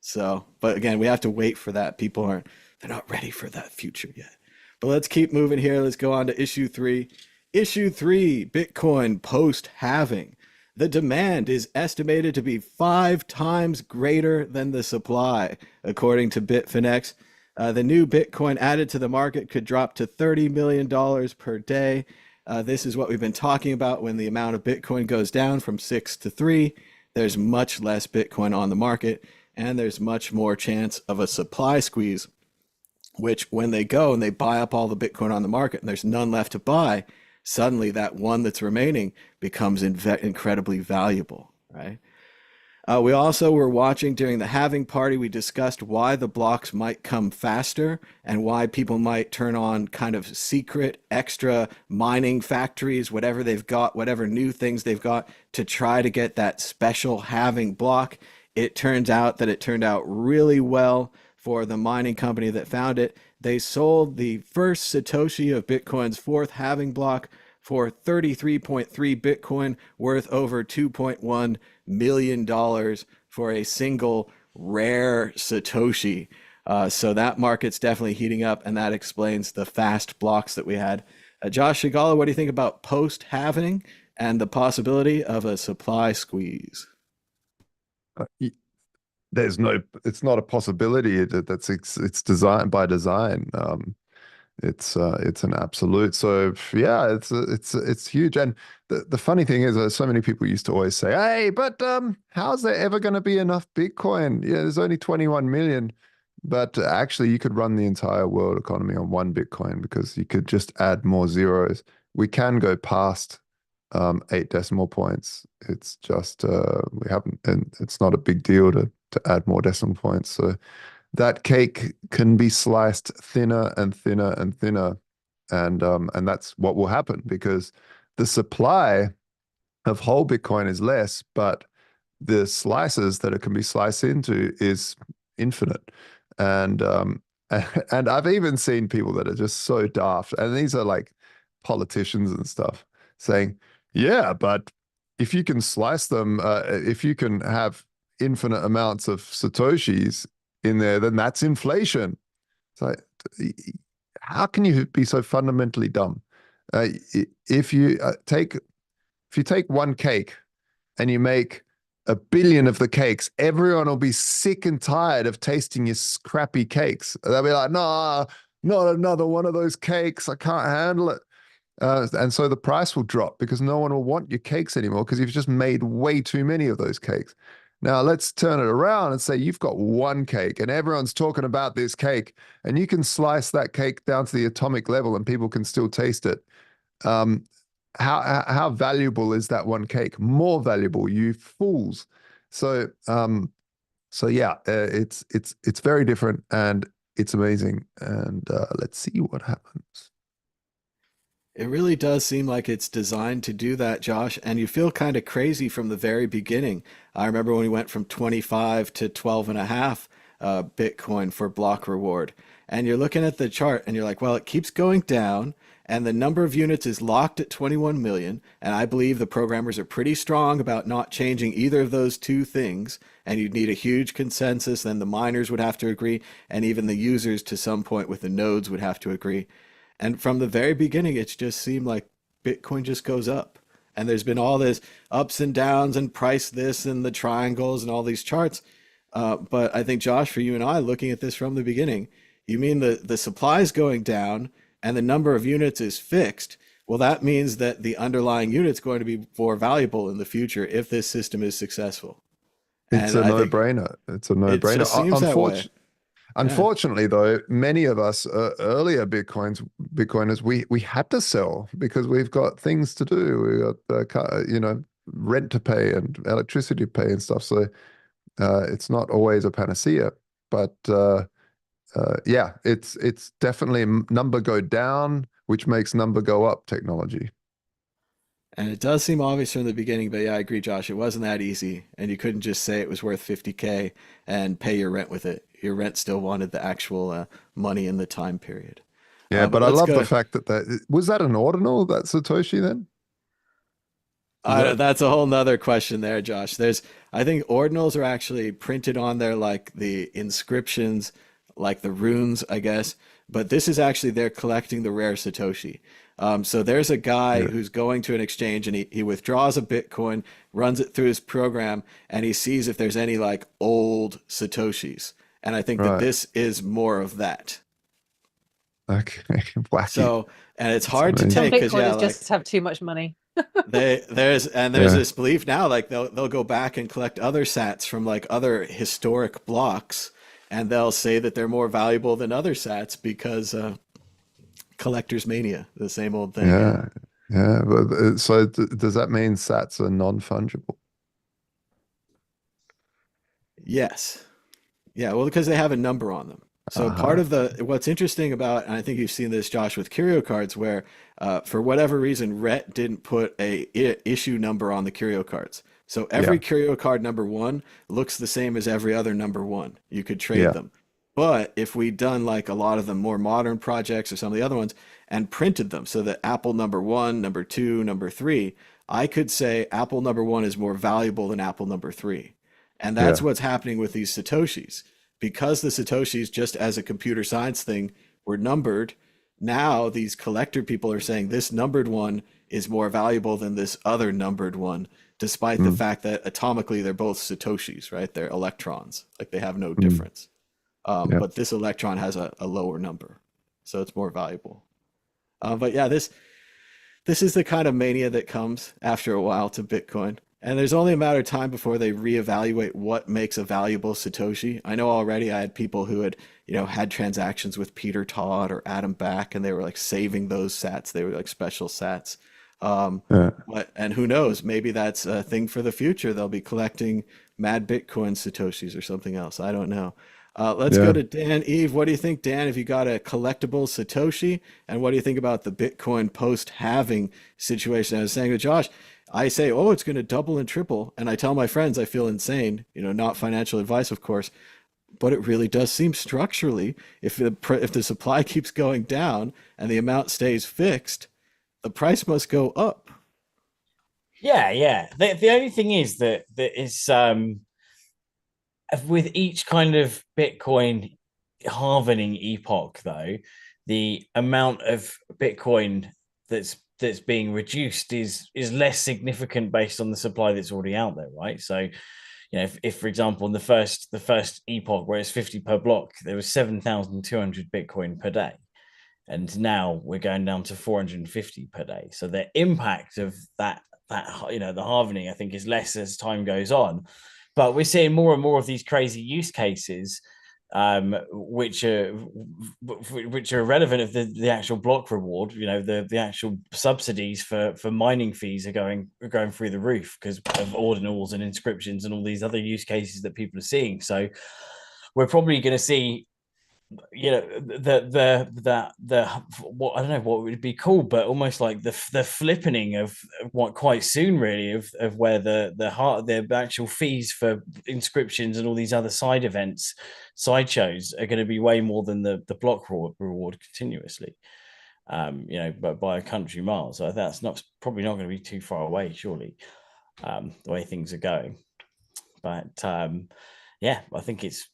So, but again, we have to wait for that. They're not ready for that future yet. But let's keep moving here. Let's go on to issue 3. Issue 3, Bitcoin post-halving. The demand is estimated to be 5 times greater than the supply, according to Bitfinex. The new Bitcoin added to the market could drop to $30 million per day. This is what we've been talking about. When the amount of Bitcoin goes down from 6 to 3, there's much less Bitcoin on the market, and there's much more chance of a supply squeeze, which when they go and they buy up all the Bitcoin on the market and there's none left to buy, suddenly that one that's remaining becomes incredibly valuable, right? We also were watching during the halving party, we discussed why the blocks might come faster and why people might turn on kind of secret extra mining factories, whatever they've got, whatever new things they've got to try to get that special halving block. It turns out that it turned out really well for the mining company that found it. They sold the first Satoshi of Bitcoin's 4th halving block for 33.3 Bitcoin, worth over $2.1 million for a single rare Satoshi. So that market's definitely heating up, and that explains the fast blocks that we had. Josh Shigala, what do you think about post-halving and the possibility of a supply squeeze? It's not a possibility. It's designed by design. It's an absolute. So yeah, it's huge. And the funny thing is, so many people used to always say, "Hey, but how's there ever going to be enough Bitcoin? Yeah, there's only 21 million." But actually, you could run the entire world economy on one Bitcoin because you could just add more zeros. We can go past 8 decimal points. It's just we haven't, and it's not a big deal to add more decimal points. So that cake can be sliced thinner and thinner and thinner, and that's what will happen because the supply of whole Bitcoin is less, but the slices that it can be sliced into is infinite. And and I've even seen people that are just so daft, and these are like politicians and stuff, saying, "Yeah, but if you can slice them, if you can have infinite amounts of Satoshis in there, then that's inflation." It's like, how can you be so fundamentally dumb? If you take one cake and you make 1 billion of the cakes, everyone will be sick and tired of tasting your crappy cakes. They'll be like, "Nah, not another one of those cakes. I can't handle it." And so the price will drop because no one will want your cakes anymore because you've just made way too many of those cakes. Now let's turn it around and say you've got one cake and everyone's talking about this cake, and you can slice that cake down to the atomic level and people can still taste it. How valuable is that one cake? More valuable, you fools. So yeah, it's very different and it's amazing. And let's see what happens. It really does seem like it's designed to do that, Josh, and you feel kind of crazy from the very beginning. I remember when we went from 25 to 12 and a half Bitcoin for block reward, and you're looking at the chart and you're like, well, it keeps going down and the number of units is locked at 21 million. And I believe the programmers are pretty strong about not changing either of those two things. And you'd need a huge consensus. Then the miners would have to agree, and even the users to some point with the nodes would have to agree. And from the very beginning, it's just seemed like Bitcoin just goes up. And there's been all this ups and downs and price this and the triangles and all these charts. But I think, Josh, for you and I, looking at this from the beginning, you mean the supply is going down and the number of units is fixed. Well, that means that the underlying unit's going to be more valuable in the future if this system is successful. It's And a I think no-brainer. It's a it no-brainer. just seems that way. Yeah. Unfortunately, though, many of us earlier Bitcoiners, we had to sell because we've got things to do. We got rent to pay and electricity to pay and stuff. So it's not always a panacea, but yeah, it's definitely number go down, which makes number go up technology. And it does seem obvious from the beginning, but yeah, I agree, Josh. It wasn't that easy, and you couldn't just say it was worth 50K and pay your rent with it. Your rent still wanted the actual money in the time period. Yeah, But but I let's love go. the fact that was that an ordinal, that Satoshi then? Is that That's a whole nother question there, Josh. I think ordinals are actually printed on there like the inscriptions, like the runes, I guess. But this is actually they're collecting the rare Satoshi. So there's a guy yeah, who's going to an exchange and he withdraws a Bitcoin, runs it through his program, and he sees if there's any like old Satoshis. And I think that right. this is more of that. Okay, wacky. So, and it's That's hard to amazing. Some take because yeah, Bitcoiners like just have too much money. there's Yeah, this belief now like they'll go back and collect other sats from like other historic blocks and they'll say that they're more valuable than other sats because collector's mania, the same old thing. Yeah. yeah, yeah. But so does that mean Sats are non-fungible? Yes. Yeah, well, because they have a number on them. So part Uh-huh. of the what's interesting about, and I think you've seen this, Josh, with curio cards, where for whatever reason, Rhett didn't put issue number on the curio cards. So Yeah, every curio card number one looks the same as every other number one. You could trade yeah. them. But if we'd done like a lot of the more modern projects or some of the other ones and printed them so that Apple number one, number two, number three, I could say Apple number one is more valuable than Apple number three. And that's Yeah. what's happening with these Satoshis. Because the Satoshis, just as a computer science thing, were numbered, now these collector people are saying this numbered one is more valuable than this other numbered one, despite the Mm, fact that atomically they're both Satoshis, right? They're electrons, like they have no mm, difference. yeah. But this electron has a lower number, so it's more valuable. But yeah, this is the kind of mania that comes after a while to Bitcoin. And there's only a matter of time before they reevaluate what makes a valuable Satoshi. I know already I had people who had, had transactions with Peter Todd or Adam Back, and they were like saving those sats. They were like special sats. Yeah. And who knows, maybe that's a thing for the future. They'll be collecting mad Bitcoin Satoshis or something else. I don't know. Let's go Yeah. to Dan. Eve, what do you think, Dan? Have you got a collectible Satoshi? And what do you think about the Bitcoin post-halving situation? I was saying to Josh, I say, oh, it's going to double and triple. And I tell my friends I feel insane, not financial advice, of course, but it really does seem structurally, if the supply keeps going down and the amount stays fixed, the price must go up. Yeah, yeah. The only thing is that is with each kind of Bitcoin halvening epoch, though, the amount of Bitcoin that's being reduced is less significant based on the supply that's already out there, right? So, if for example, in the first epoch where it's 50 per block, there was 7,200 Bitcoin per day. And now we're going down to 450 per day. So the impact of that the halvening, I think, is less as time goes on. But we're seeing more and more of these crazy use cases, which are irrelevant of the actual block reward. The actual subsidies for mining fees are going through the roof because of ordinals and inscriptions and all these other use cases that people are seeing. So we're probably going to see the what I don't know what would be called, but almost like the flippening of what quite soon really of where the actual fees for inscriptions and all these other side events, sideshows are going to be way more than the block reward continuously. But by a country mile. So that's probably not going to be too far away, surely, the way things are going. But yeah, I think it's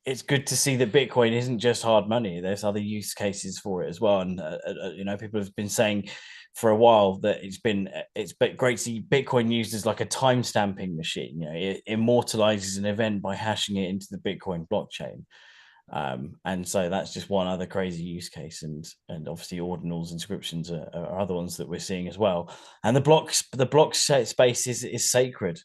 it's good to see that Bitcoin isn't just hard money. There's other use cases for it as well. And people have been saying for a while that it's great to see Bitcoin used as like a time stamping machine. It immortalizes an event by hashing it into the Bitcoin blockchain. And so that's just one other crazy use case, and obviously ordinals, inscriptions are other ones that we're seeing as well. And the block space is sacred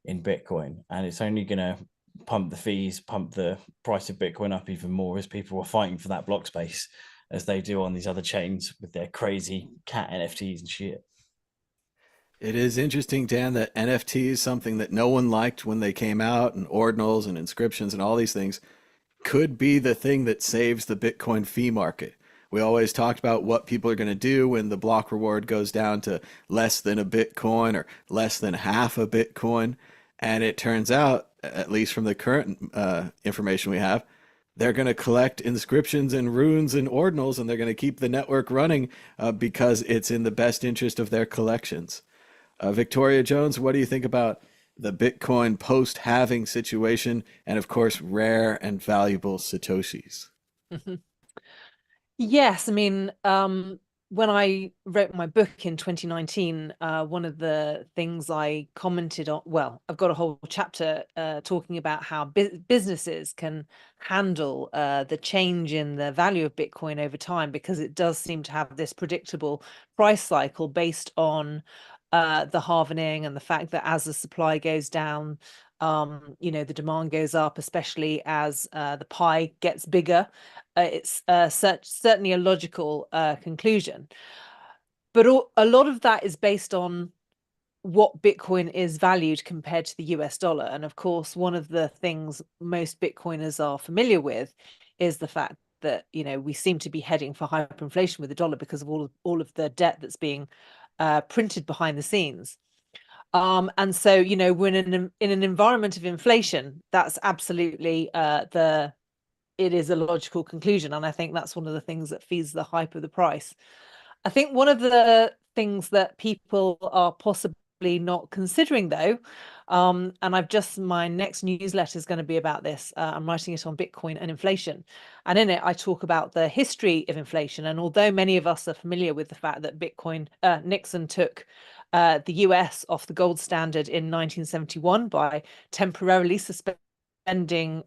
in Bitcoin, and it's only going to pump the fees, pump the price of Bitcoin up even more as people are fighting for that block space, as they do on these other chains with their crazy cat NFTs and shit. It is interesting, Dan, that NFTs, something that no one liked when they came out, and ordinals and inscriptions and all these things, could be the thing that saves the Bitcoin fee market. We always talked about what people are going to do when the block reward goes down to less than a Bitcoin or less than half a Bitcoin. And it turns out, at least from the current information we have, they're going to collect inscriptions and runes and ordinals, and they're going to keep the network running because it's in the best interest of their collections. Victoria Jones, what do you think about the Bitcoin post-halving situation, and of course, rare and valuable Satoshis? Yes, I mean, when I wrote my book in 2019, one of the things I commented on, well, I've got a whole chapter talking about how businesses can handle the change in the value of Bitcoin over time, because it does seem to have this predictable price cycle based on the halvening and the fact that as the supply goes down, the demand goes up, especially as the pie gets bigger. It's certainly a logical conclusion. But a lot of that is based on what Bitcoin is valued compared to the US dollar. And of course, one of the things most Bitcoiners are familiar with is the fact that, we seem to be heading for hyperinflation with the dollar because of all of the debt that's being printed behind the scenes. And so, we're in an environment of inflation. That's absolutely it is a logical conclusion. And I think that's one of the things that feeds the hype of the price. I think one of the things that people are possibly not considering, though, and my next newsletter is going to be about this. I'm writing it on Bitcoin and inflation. And in it, I talk about the history of inflation. And although many of us are familiar with the fact that Nixon took the US off the gold standard in 1971 by temporarily suspending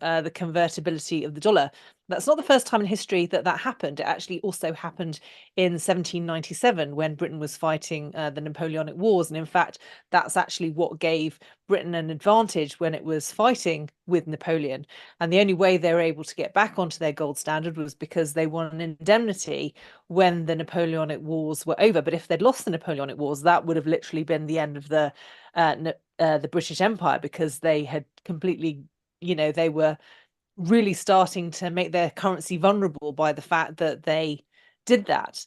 the convertibility of the dollar. That's not the first time in history that happened. It actually also happened in 1797 when Britain was fighting the Napoleonic Wars. And in fact, that's actually what gave Britain an advantage when it was fighting with Napoleon. And the only way they were able to get back onto their gold standard was because they won an indemnity when the Napoleonic Wars were over. But if they'd lost the Napoleonic Wars, that would have literally been the end of the British Empire, because they had completely, they were really starting to make their currency vulnerable by the fact that they did that.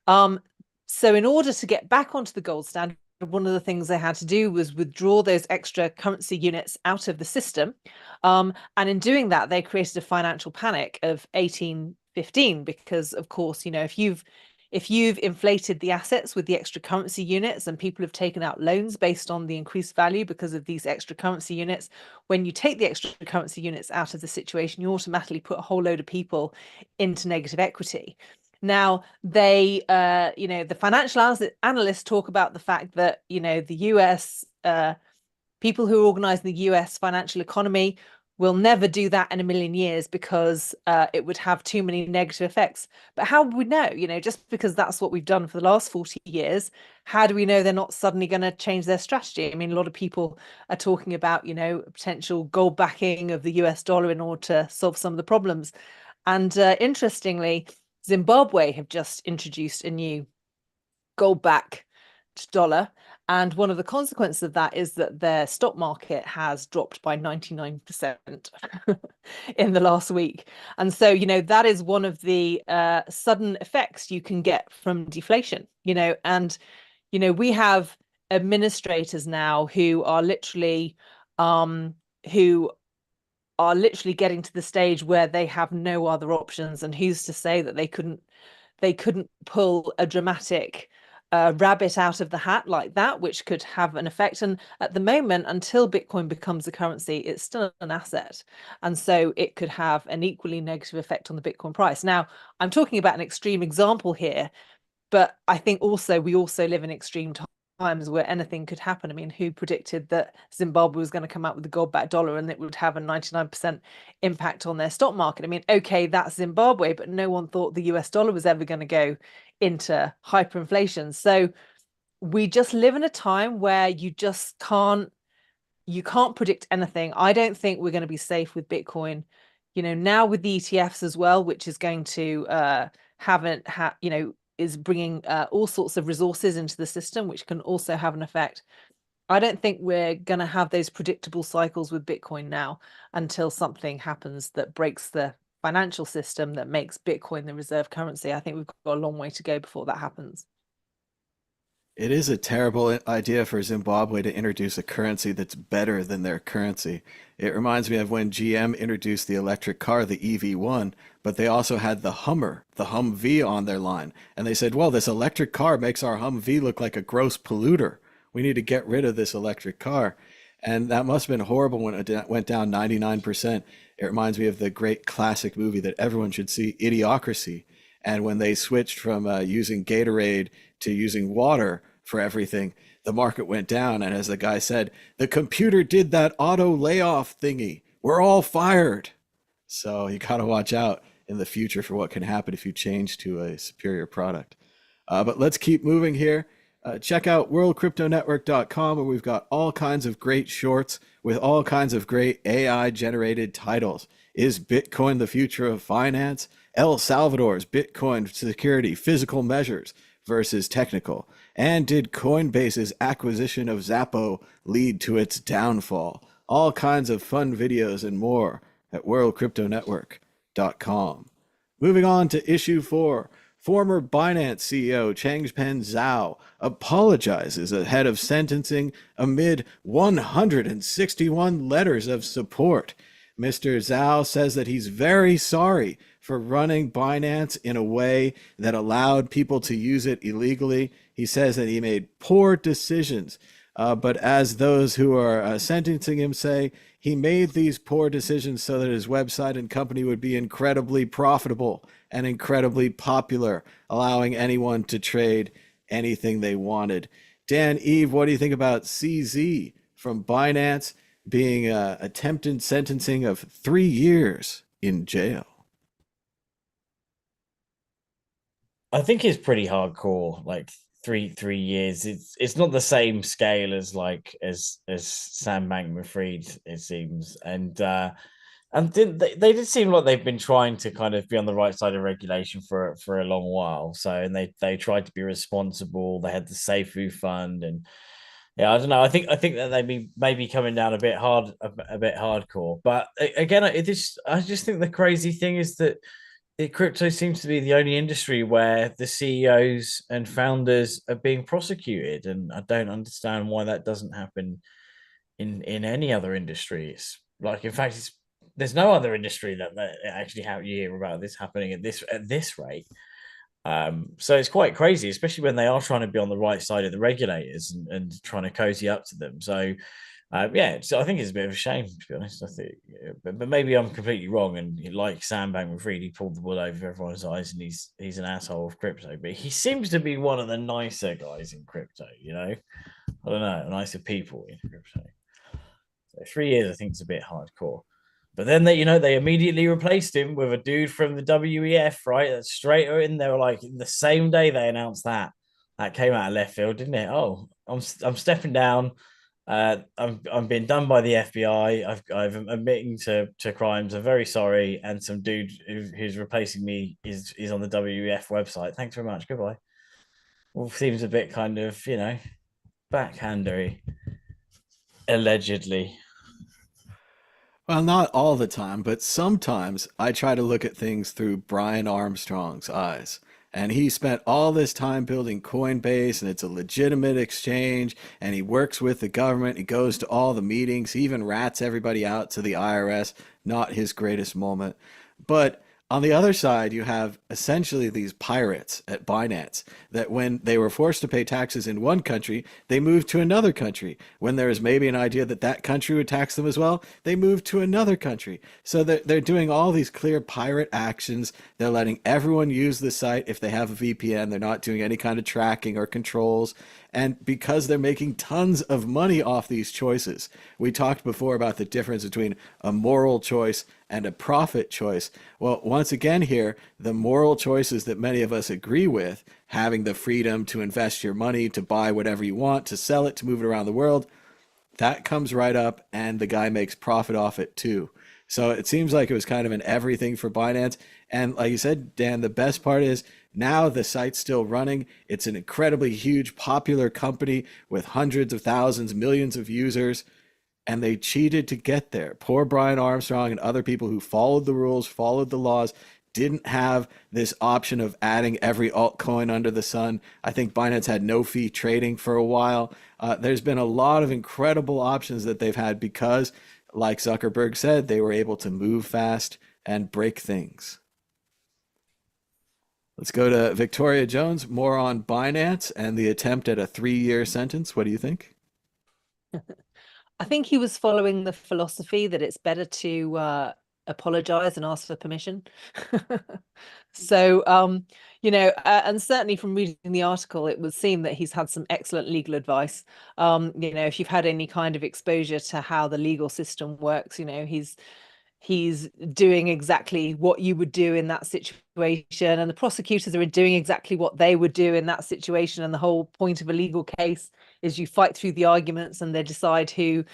So in order to get back onto the gold standard, one of the things they had to do was withdraw those extra currency units out of the system. And in doing that, they created a financial panic of 1815, because, of course, if you've inflated the assets with the extra currency units and people have taken out loans based on the increased value because of these extra currency units, when you take the extra currency units out of the situation, you automatically put a whole load of people into negative equity. Now, the financial analysts talk about the fact that, the US, people who are organizing the US financial economy will never do that in a million years because it would have too many negative effects. But how would we know? Just because that's what we've done for the last 40 years, how do we know they're not suddenly going to change their strategy? I mean, a lot of people are talking about, potential gold backing of the US dollar in order to solve some of the problems. And interestingly, Zimbabwe have just introduced a new gold backed dollar. And one of the consequences of that is that their stock market has dropped by 99% in the last week. And so, that is one of the sudden effects you can get from deflation, and, we have administrators now who are literally getting to the stage where they have no other options. And who's to say that they couldn't pull a dramatic rabbit out of the hat like that, which could have an effect. And at the moment, until Bitcoin becomes a currency, it's still an asset. And so it could have an equally negative effect on the Bitcoin price. Now, I'm talking about an extreme example here, but I think also we also live in extreme times where anything could happen. I mean, who predicted that Zimbabwe was going to come out with the gold-backed dollar and it would have a 99% impact on their stock market? I mean, okay, that's Zimbabwe, but no one thought the US dollar was ever going to go into hyperinflation. So we just live in a time where you can't predict anything. I don't think we're going to be safe with Bitcoin. Now with the ETFs as well, which is going to is bringing all sorts of resources into the system, which can also have an effect. I don't think we're going to have those predictable cycles with Bitcoin now until something happens that breaks the financial system that makes Bitcoin the reserve currency. I think we've got a long way to go before that happens. It is a terrible idea for Zimbabwe to introduce a currency that's better than their currency. It reminds me of when GM introduced the electric car, the EV1, but they also had the Hummer, the Humvee on their line. And they said, well, this electric car makes our Humvee look like a gross polluter. We need to get rid of this electric car. And that must have been horrible when it went down 99%. It reminds me of the great classic movie that everyone should see, Idiocracy. And when they switched from using Gatorade to using water for everything, the market went down. And as the guy said, the computer did that auto layoff thingy. We're all fired. So you got to watch out in the future for what can happen if you change to a superior product. But let's keep moving here. Check out worldcryptonetwork.com, where we've got all kinds of great shorts with all kinds of great AI generated titles. Is Bitcoin the future of finance? El Salvador's Bitcoin security physical measures versus technical. And did Coinbase's acquisition of Zappo lead to its downfall? All kinds of fun videos and more at worldcryptonetwork.com. Moving on to issue 4. Former Binance CEO Changpeng Zhao apologizes ahead of sentencing amid 161 letters of support. Mr. Zhao says that he's very sorry for running Binance in a way that allowed people to use it illegally. He says that he made poor decisions. But as those who are sentencing him say, he made these poor decisions so that his website and company would be incredibly profitable and incredibly popular, allowing anyone to trade anything they wanted. Dan, Eve, what do you think about CZ from Binance being attempted sentencing of 3 years in jail? I think it's pretty hardcore. Like three years. It's not the same scale as Sam Bankman-Fried, it seems, and they did seem like they've been trying to kind of be on the right side of regulation for a long while. So, and they tried to be responsible. They had the Seifu Fund, and yeah, I don't know. I think that they may be coming down a bit hardcore. But again, I just think the crazy thing is that crypto seems to be the only industry where the CEOs and founders are being prosecuted, and I don't understand why that doesn't happen in any other industry. It's like, in fact, there's no other industry that actually you hear about this happening at this rate. So it's quite crazy, especially when they are trying to be on the right side of the regulators and trying to cozy up to them. So yeah, so I think it's a bit of a shame, to be honest. I think, but maybe I'm completely wrong. And like Sam Bankman-Fried, he pulled the wool over everyone's eyes, and he's an asshole of crypto. But he seems to be one of the nicer guys in crypto. I don't know, nicer people in crypto. So 3 years, I think, is a bit hardcore. But then they immediately replaced him with a dude from the WEF, right? That's straight in there. Like the same day they announced that came out of left field, didn't it? Oh, I'm stepping down. I'm being done by the FBI. I'm admitting to crimes. I'm very sorry. And some dude who's replacing me is on the WEF website. Thanks very much. Goodbye. All seems a bit kind of, backhandery, allegedly. Well, not all the time, but sometimes I try to look at things through Brian Armstrong's eyes. And he spent all this time building Coinbase, and it's a legitimate exchange, and he works with the government. He goes to all the meetings. He even rats everybody out to the IRS. Not his greatest moment. But On the other side, you have essentially these pirates at Binance that when they were forced to pay taxes in one country, they moved to another country. When there was maybe an idea that that country would tax them as well, they moved to another country. So they're doing all these clear pirate actions. They're letting everyone use the site if they have a VPN. They're not doing any kind of tracking or controls. And because they're making tons of money off these choices, we talked before about the difference between a moral choice and a profit choice. Well, once again, here, the moral choices that many of us agree with, having the freedom to invest your money, to buy whatever you want, to sell it, to move it around the world, that comes right up, and the guy makes profit off it too. So it seems like it was kind of an everything for Binance. And like you said, Dan, the best part is now the site's still running. It's an incredibly huge, popular company with hundreds of thousands, millions of users, and they cheated to get there. Poor Brian Armstrong and other people who followed the rules, followed the laws, didn't have this option of adding every altcoin under the sun. I think Binance had no fee trading for a while. There's been a lot of incredible options that they've had because, like Zuckerberg said, they were able to move fast and break things. Let's go to Victoria Jones, more on Binance and the attempt at a 3-year sentence. What do you think? I think he was following the philosophy that it's better to apologize and ask for permission. So, and certainly from reading the article, it would seem that he's had some excellent legal advice. If you've had any kind of exposure to how the legal system works, he's doing exactly what you would do in that situation, and the prosecutors are doing exactly what they would do in that situation. And the whole point of a legal case is you fight through the arguments and they decide who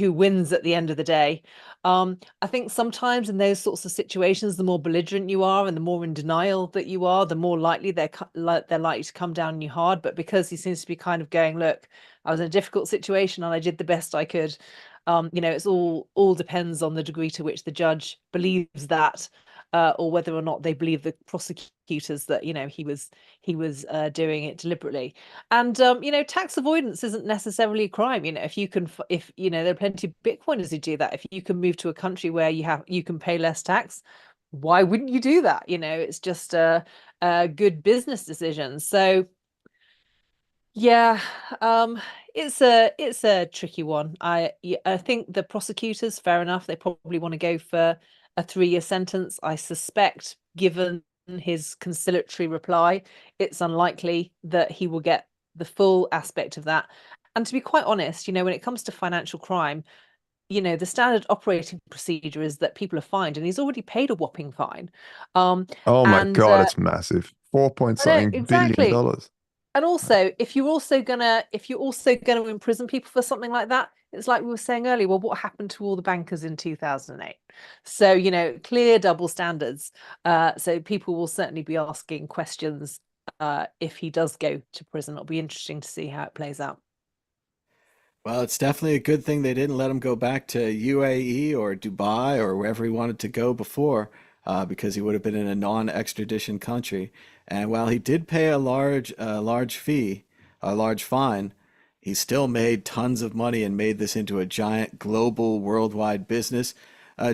wins at the end of the day. I think sometimes in those sorts of situations, the more belligerent you are and the more in denial that you are, the more likely they're likely to come down on you hard. But because he seems to be kind of going, look, I was in a difficult situation and I did the best I could. It's all depends on the degree to which the judge believes that, or whether or not they believe the prosecutors that he was doing it deliberately. And tax avoidance isn't necessarily a crime. If you can, there are plenty of Bitcoiners who do that. If you can move to a country where you can pay less tax, why wouldn't you do that? It's just a good business decision. So yeah, it's a tricky one. I think the prosecutors, fair enough, they probably want to go for a 3-year sentence. I suspect, given his conciliatory reply, it's unlikely that he will get the full aspect of that. And to be quite honest, when it comes to financial crime, the standard operating procedure is that people are fined, and he's already paid a whopping fine. Oh my God, it's massive. 4 point something billion exactly. dollars. And also, if you're also gonna imprison people for something like that, it's like we were saying earlier. Well, what happened to all the bankers in 2008? So clear double standards. So people will certainly be asking questions if he does go to prison. It'll be interesting to see how it plays out. Well, it's definitely a good thing they didn't let him go back to UAE or Dubai or wherever he wanted to go before, because he would have been in a non-extradition country. And while he did pay a large fee, a large fine, he still made tons of money and made this into a giant global, worldwide business.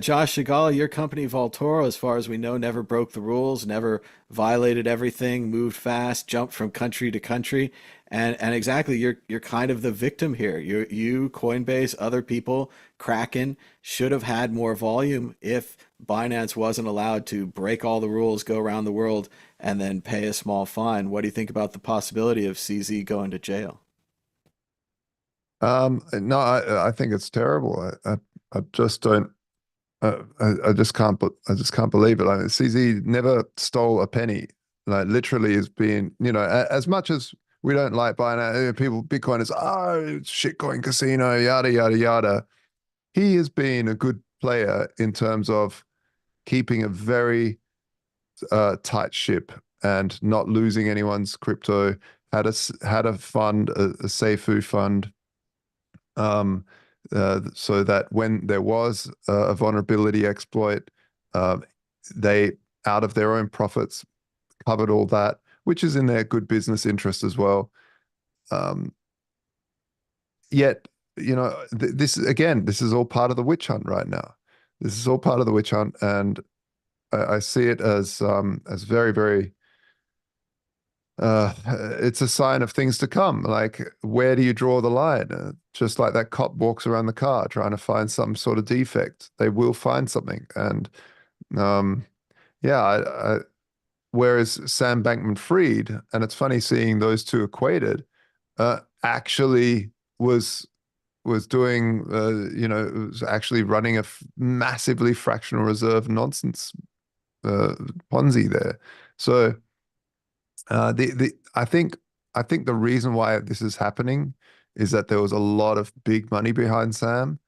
Josh Segal, your company Voltoro, as far as we know, never broke the rules, never violated everything, moved fast, jumped from country to country, and exactly, you're kind of the victim here. You, Coinbase, other people, Kraken should have had more volume if Binance wasn't allowed to break all the rules, go around the world, and then pay a small fine. What do you think about the possibility of CZ going to jail? No, I think it's terrible. I just don't. I just can't. I just can't believe it. Like CZ never stole a penny. Like literally, is being as much as we don't like Binance, people Bitcoin is it's shitcoin casino, yada yada yada. He has been a good player in terms of keeping a very tight ship and not losing anyone's crypto. Had a fund, a Seifu fund, so that when there was a vulnerability exploit, they, out of their own profits, covered all that, which is in their good business interest as well. Yet, this is all part of the witch hunt right now. This is all part of the witch hunt, and I see it as very, very. It's a sign of things to come. Like, where do you draw the line? Just like that cop walks around the car trying to find some sort of defect, they will find something. And yeah, whereas Sam Bankman-Fried, and it's funny seeing those two equated, actually was doing, was actually running a massively fractional reserve nonsense Ponzi there. So I think the reason why this is happening is that there was a lot of big money behind Sam,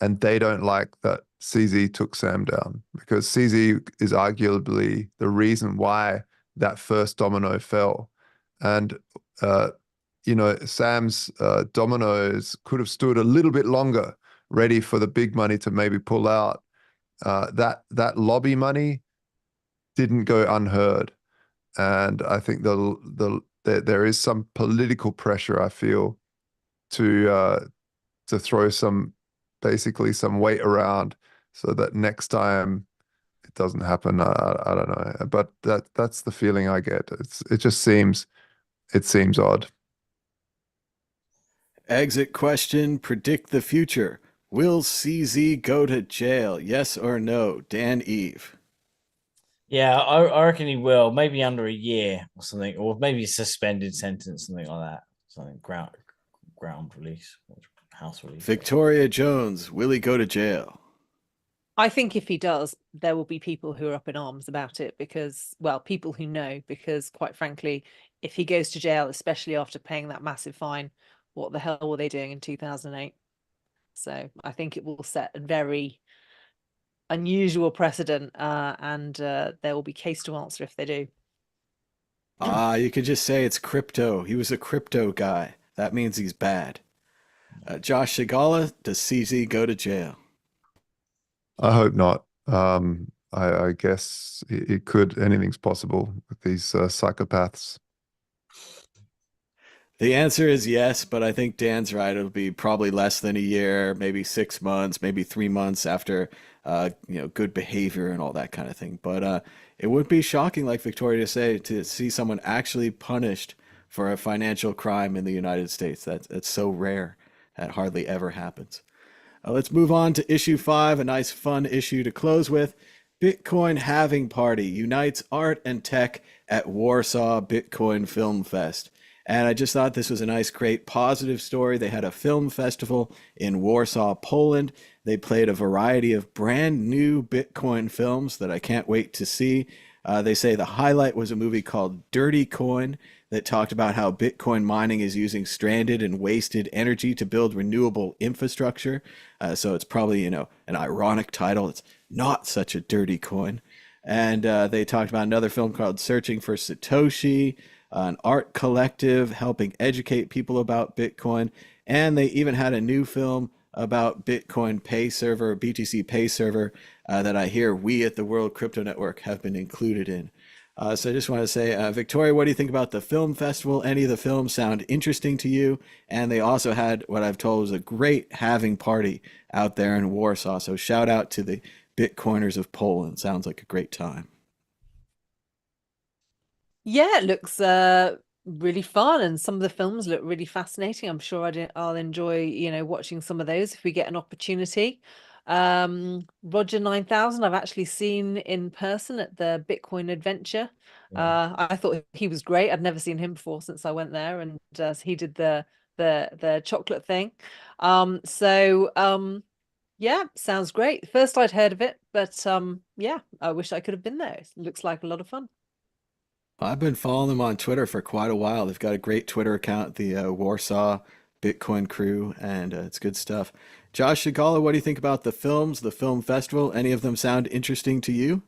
and they don't like that CZ took Sam down, because CZ is arguably the reason why that first domino fell. And Sam's dominoes could have stood a little bit longer, ready for the big money to maybe pull out. That lobby money didn't go unheard. And I think there is some political pressure, I feel, to throw basically some weight around, so that next time it doesn't happen. I don't know, but that's the feeling I get. It seems odd. Exit question, predict the future. Will CZ go to jail? Yes or no? Dan Eve. Yeah, I reckon he will. Maybe under a year or something, or maybe a suspended sentence, something like that. Something ground release, house release. Victoria Jones, will he go to jail? I think if he does, there will be people who are up in arms about it, because, well, people who know, because quite frankly, if he goes to jail, especially after paying that massive fine, what the hell were they doing in 2008? So I think it will set a very unusual precedent, and there will be case to answer if they do. You could just say it's crypto. He was a crypto guy. That means he's bad. Josh Shigala, does CZ go to jail? I hope not. I guess it could. Anything's possible with these psychopaths. The answer is yes, but I think Dan's right. It'll be probably less than a year, maybe 6 months, maybe 3 months after, good behavior and all that kind of thing. But it would be shocking, like Victoria say, to see someone actually punished for a financial crime in the United States. That's so rare. That hardly ever happens. Let's move on to issue 5, a nice fun issue to close with. Bitcoin Halving Party unites art and tech at Warsaw Bitcoin Film Fest. And I just thought this was a nice, great, positive story. They had a film festival in Warsaw, Poland. They played a variety of brand new Bitcoin films that I can't wait to see. They say the highlight was a movie called Dirty Coin that talked about how Bitcoin mining is using stranded and wasted energy to build renewable infrastructure. So it's probably, an ironic title. It's not such a dirty coin. And they talked about another film called Searching for Satoshi, an art collective helping educate people about Bitcoin. And they even had a new film about Bitcoin Pay Server, BTC Pay Server, that I hear we at the World Crypto Network have been included in. So I just want to say, Victoria, what do you think about the film festival? Any of the films sound interesting to you? And they also had what I've told was a great halving party out there in Warsaw. So shout out to the Bitcoiners of Poland. Sounds like a great time. Yeah, it looks really fun, and some of the films look really fascinating. I'm sure I'll enjoy, watching some of those if we get an opportunity. Roger 9000, I've actually seen in person at the Bitcoin Adventure. I thought he was great. I'd never seen him before since I went there, and he did the chocolate thing. Yeah, sounds great. First I'd heard of it, but yeah, I wish I could have been there. It looks like a lot of fun. I've been following them on Twitter for quite a while. They've got a great Twitter account, the Warsaw Bitcoin Crew, and it's good stuff. Josh Shigala, what do you think about the films, the film festival? Any of them sound interesting to you?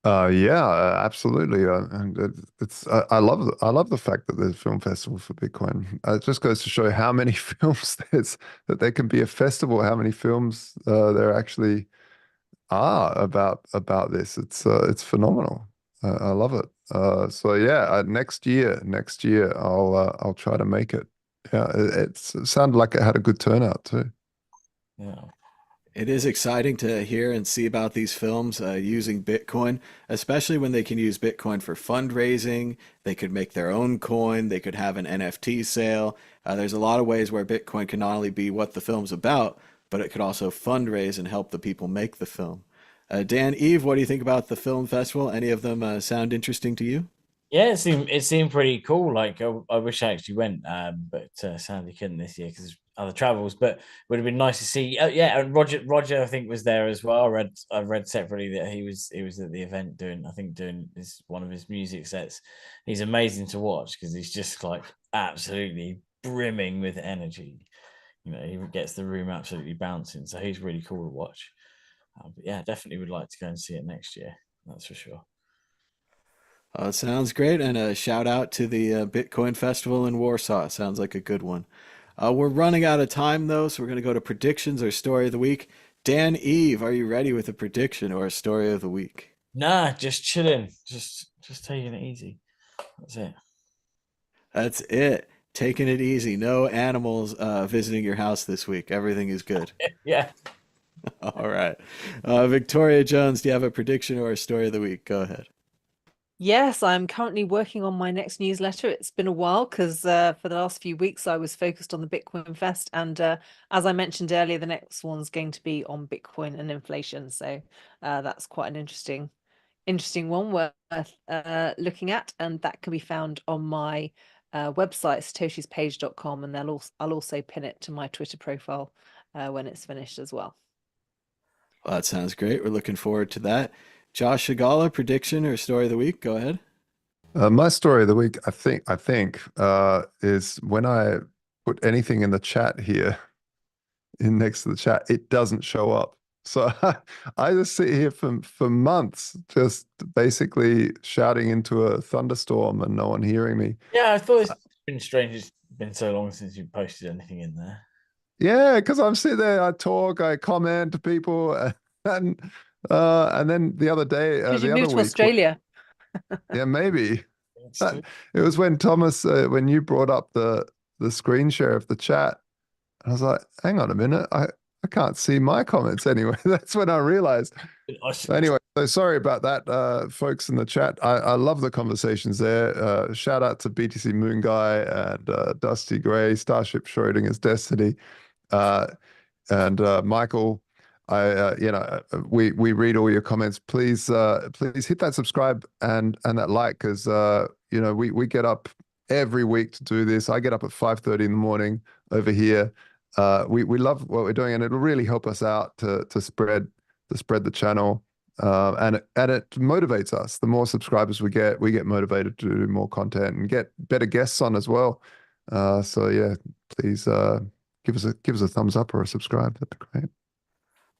Yeah, absolutely. And I love the fact that there's a film festival for Bitcoin. It just goes to show how many films that there can be a festival. How many films there actually are about this. It's phenomenal. I love it. So yeah, next year I'll try to make it. Yeah, it sounded like it had a good turnout too. Yeah. It is exciting to hear and see about these films using Bitcoin, especially when they can use Bitcoin for fundraising. They could make their own coin. They could have an NFT sale. There's a lot of ways where Bitcoin can not only be what the film's about, but it could also fundraise and help the people make the film. Dan, Eve, what do you think about the film festival? Any of them sound interesting to you? Yeah, it seemed pretty cool. Like I wish I actually went, but sadly couldn't this year because other travels. But would have been nice to see. Yeah, and Roger I think was there as well. I read separately that he was at the event doing one of his music sets. He's amazing to watch because he's just like absolutely brimming with energy. He gets the room absolutely bouncing. So he's really cool to watch. But yeah, definitely would like to go and see it next year. That's for sure. Sounds great. And a shout out to the Bitcoin Festival in Warsaw. Sounds like a good one. We're running out of time though, so we're going to go to predictions or story of the week. Dan, Eve, are you ready with a prediction or a story of the week? Nah, just chilling, just taking it easy. That's it. That's it. Taking it easy. No animals visiting your house this week. Everything is good. Yeah. All right. Victoria Jones, do you have a prediction or a story of the week? Go ahead. Yes, I'm currently working on my next newsletter. It's been a while because for the last few weeks I was focused on the Bitcoin Fest, and as I mentioned earlier, the next one's going to be on Bitcoin and inflation. So that's quite an interesting one worth looking at, and that can be found on my website, satoshispage.com, and I'll also pin it to my Twitter profile when it's finished as well. Well, that sounds great. We're looking forward to that. Josh Shigala, prediction or story of the week? Go ahead. My story of the week, I think, is when I put anything in the chat here, in next to the chat, it doesn't show up. So I just sit here for months, just basically shouting into a thunderstorm and no one hearing me. Yeah, I thought it's been strange. It's been so long since you posted anything in there. Yeah, because I'm sitting there, I talk, I comment to people, and then the other day, Because you the other moved to week, Australia. yeah, maybe. It's It was when Thomas, when you brought up the screen share of the chat, I was like, hang on a minute, I can't see my comments anyway. That's when I realized. Anyway, so sorry about that, folks in the chat. I love the conversations there. Shout out to BTC Moon Guy and Dusty Gray, Starship Schrodinger's Destiny, uh, and Michael. We read all your comments. Please hit that subscribe and that like, because we get up every week to do this. I get up at 5:30 in the morning over here. We love what we're doing, and it'll really help us out to spread the channel. And it motivates us. The more subscribers we get motivated to do more content and get better guests on as well. So yeah, please give us a thumbs up or a subscribe. That'd be great.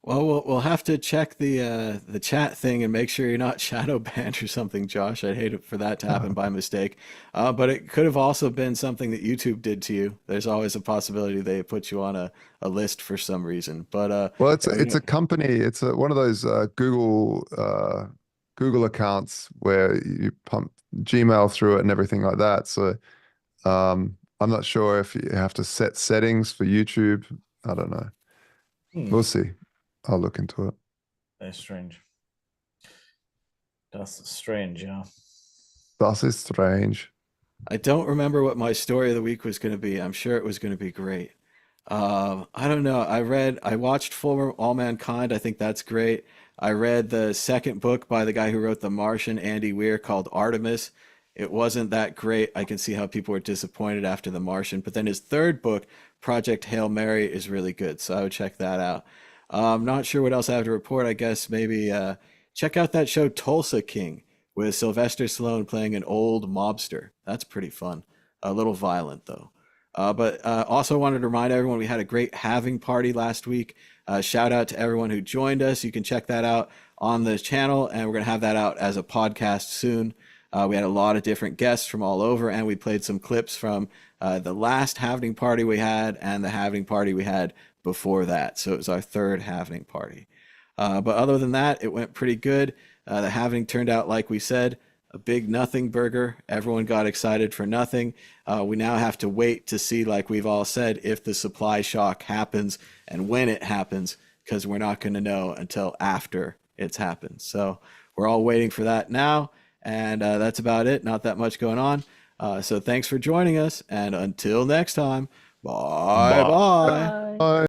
Well, we'll have to check the chat thing and make sure you're not shadow banned or something, Josh. I'd hate it for that to happen by mistake. But it could have also been something that YouTube did to you. There's always a possibility they put you on a list for some reason. But Well, it's yeah, it's a company. It's one of those Google accounts where you pump Gmail through it and everything like that. So I'm not sure if you have to set settings for YouTube. I don't know. We'll see. I'll look into it. That's strange. That's strange, yeah. Das ist strange. I don't remember what my story of the week was going to be. I'm sure it was going to be great. I don't know. I watched Full All Mankind. I think that's great. I read the second book by the guy who wrote The Martian, Andy Weir, called Artemis. It wasn't that great. I can see how people were disappointed after The Martian. But then his third book, Project Hail Mary, is really good. So I would check that out. I'm not sure what else I have to report. I guess maybe check out that show Tulsa King with Sylvester Stallone playing an old mobster. That's pretty fun. A little violent though. But also wanted to remind everyone we had a great halving party last week. Shout out to everyone who joined us. You can check that out on the channel, and we're going to have that out as a podcast soon. We had a lot of different guests from all over, and we played some clips from the last halving party we had and the halving party we had before that. So it was our third halving party. But other than that, it went pretty good. The halving turned out like we said, a big nothing burger. Everyone got excited for nothing. We now have to wait to see, like we've all said, if the supply shock happens and when it happens. because we're not going to know until after it's happened. So we're all waiting for that now. And that's about it. Not that much going on. So thanks for joining us. And until next time, bye Bye. bye. Bye.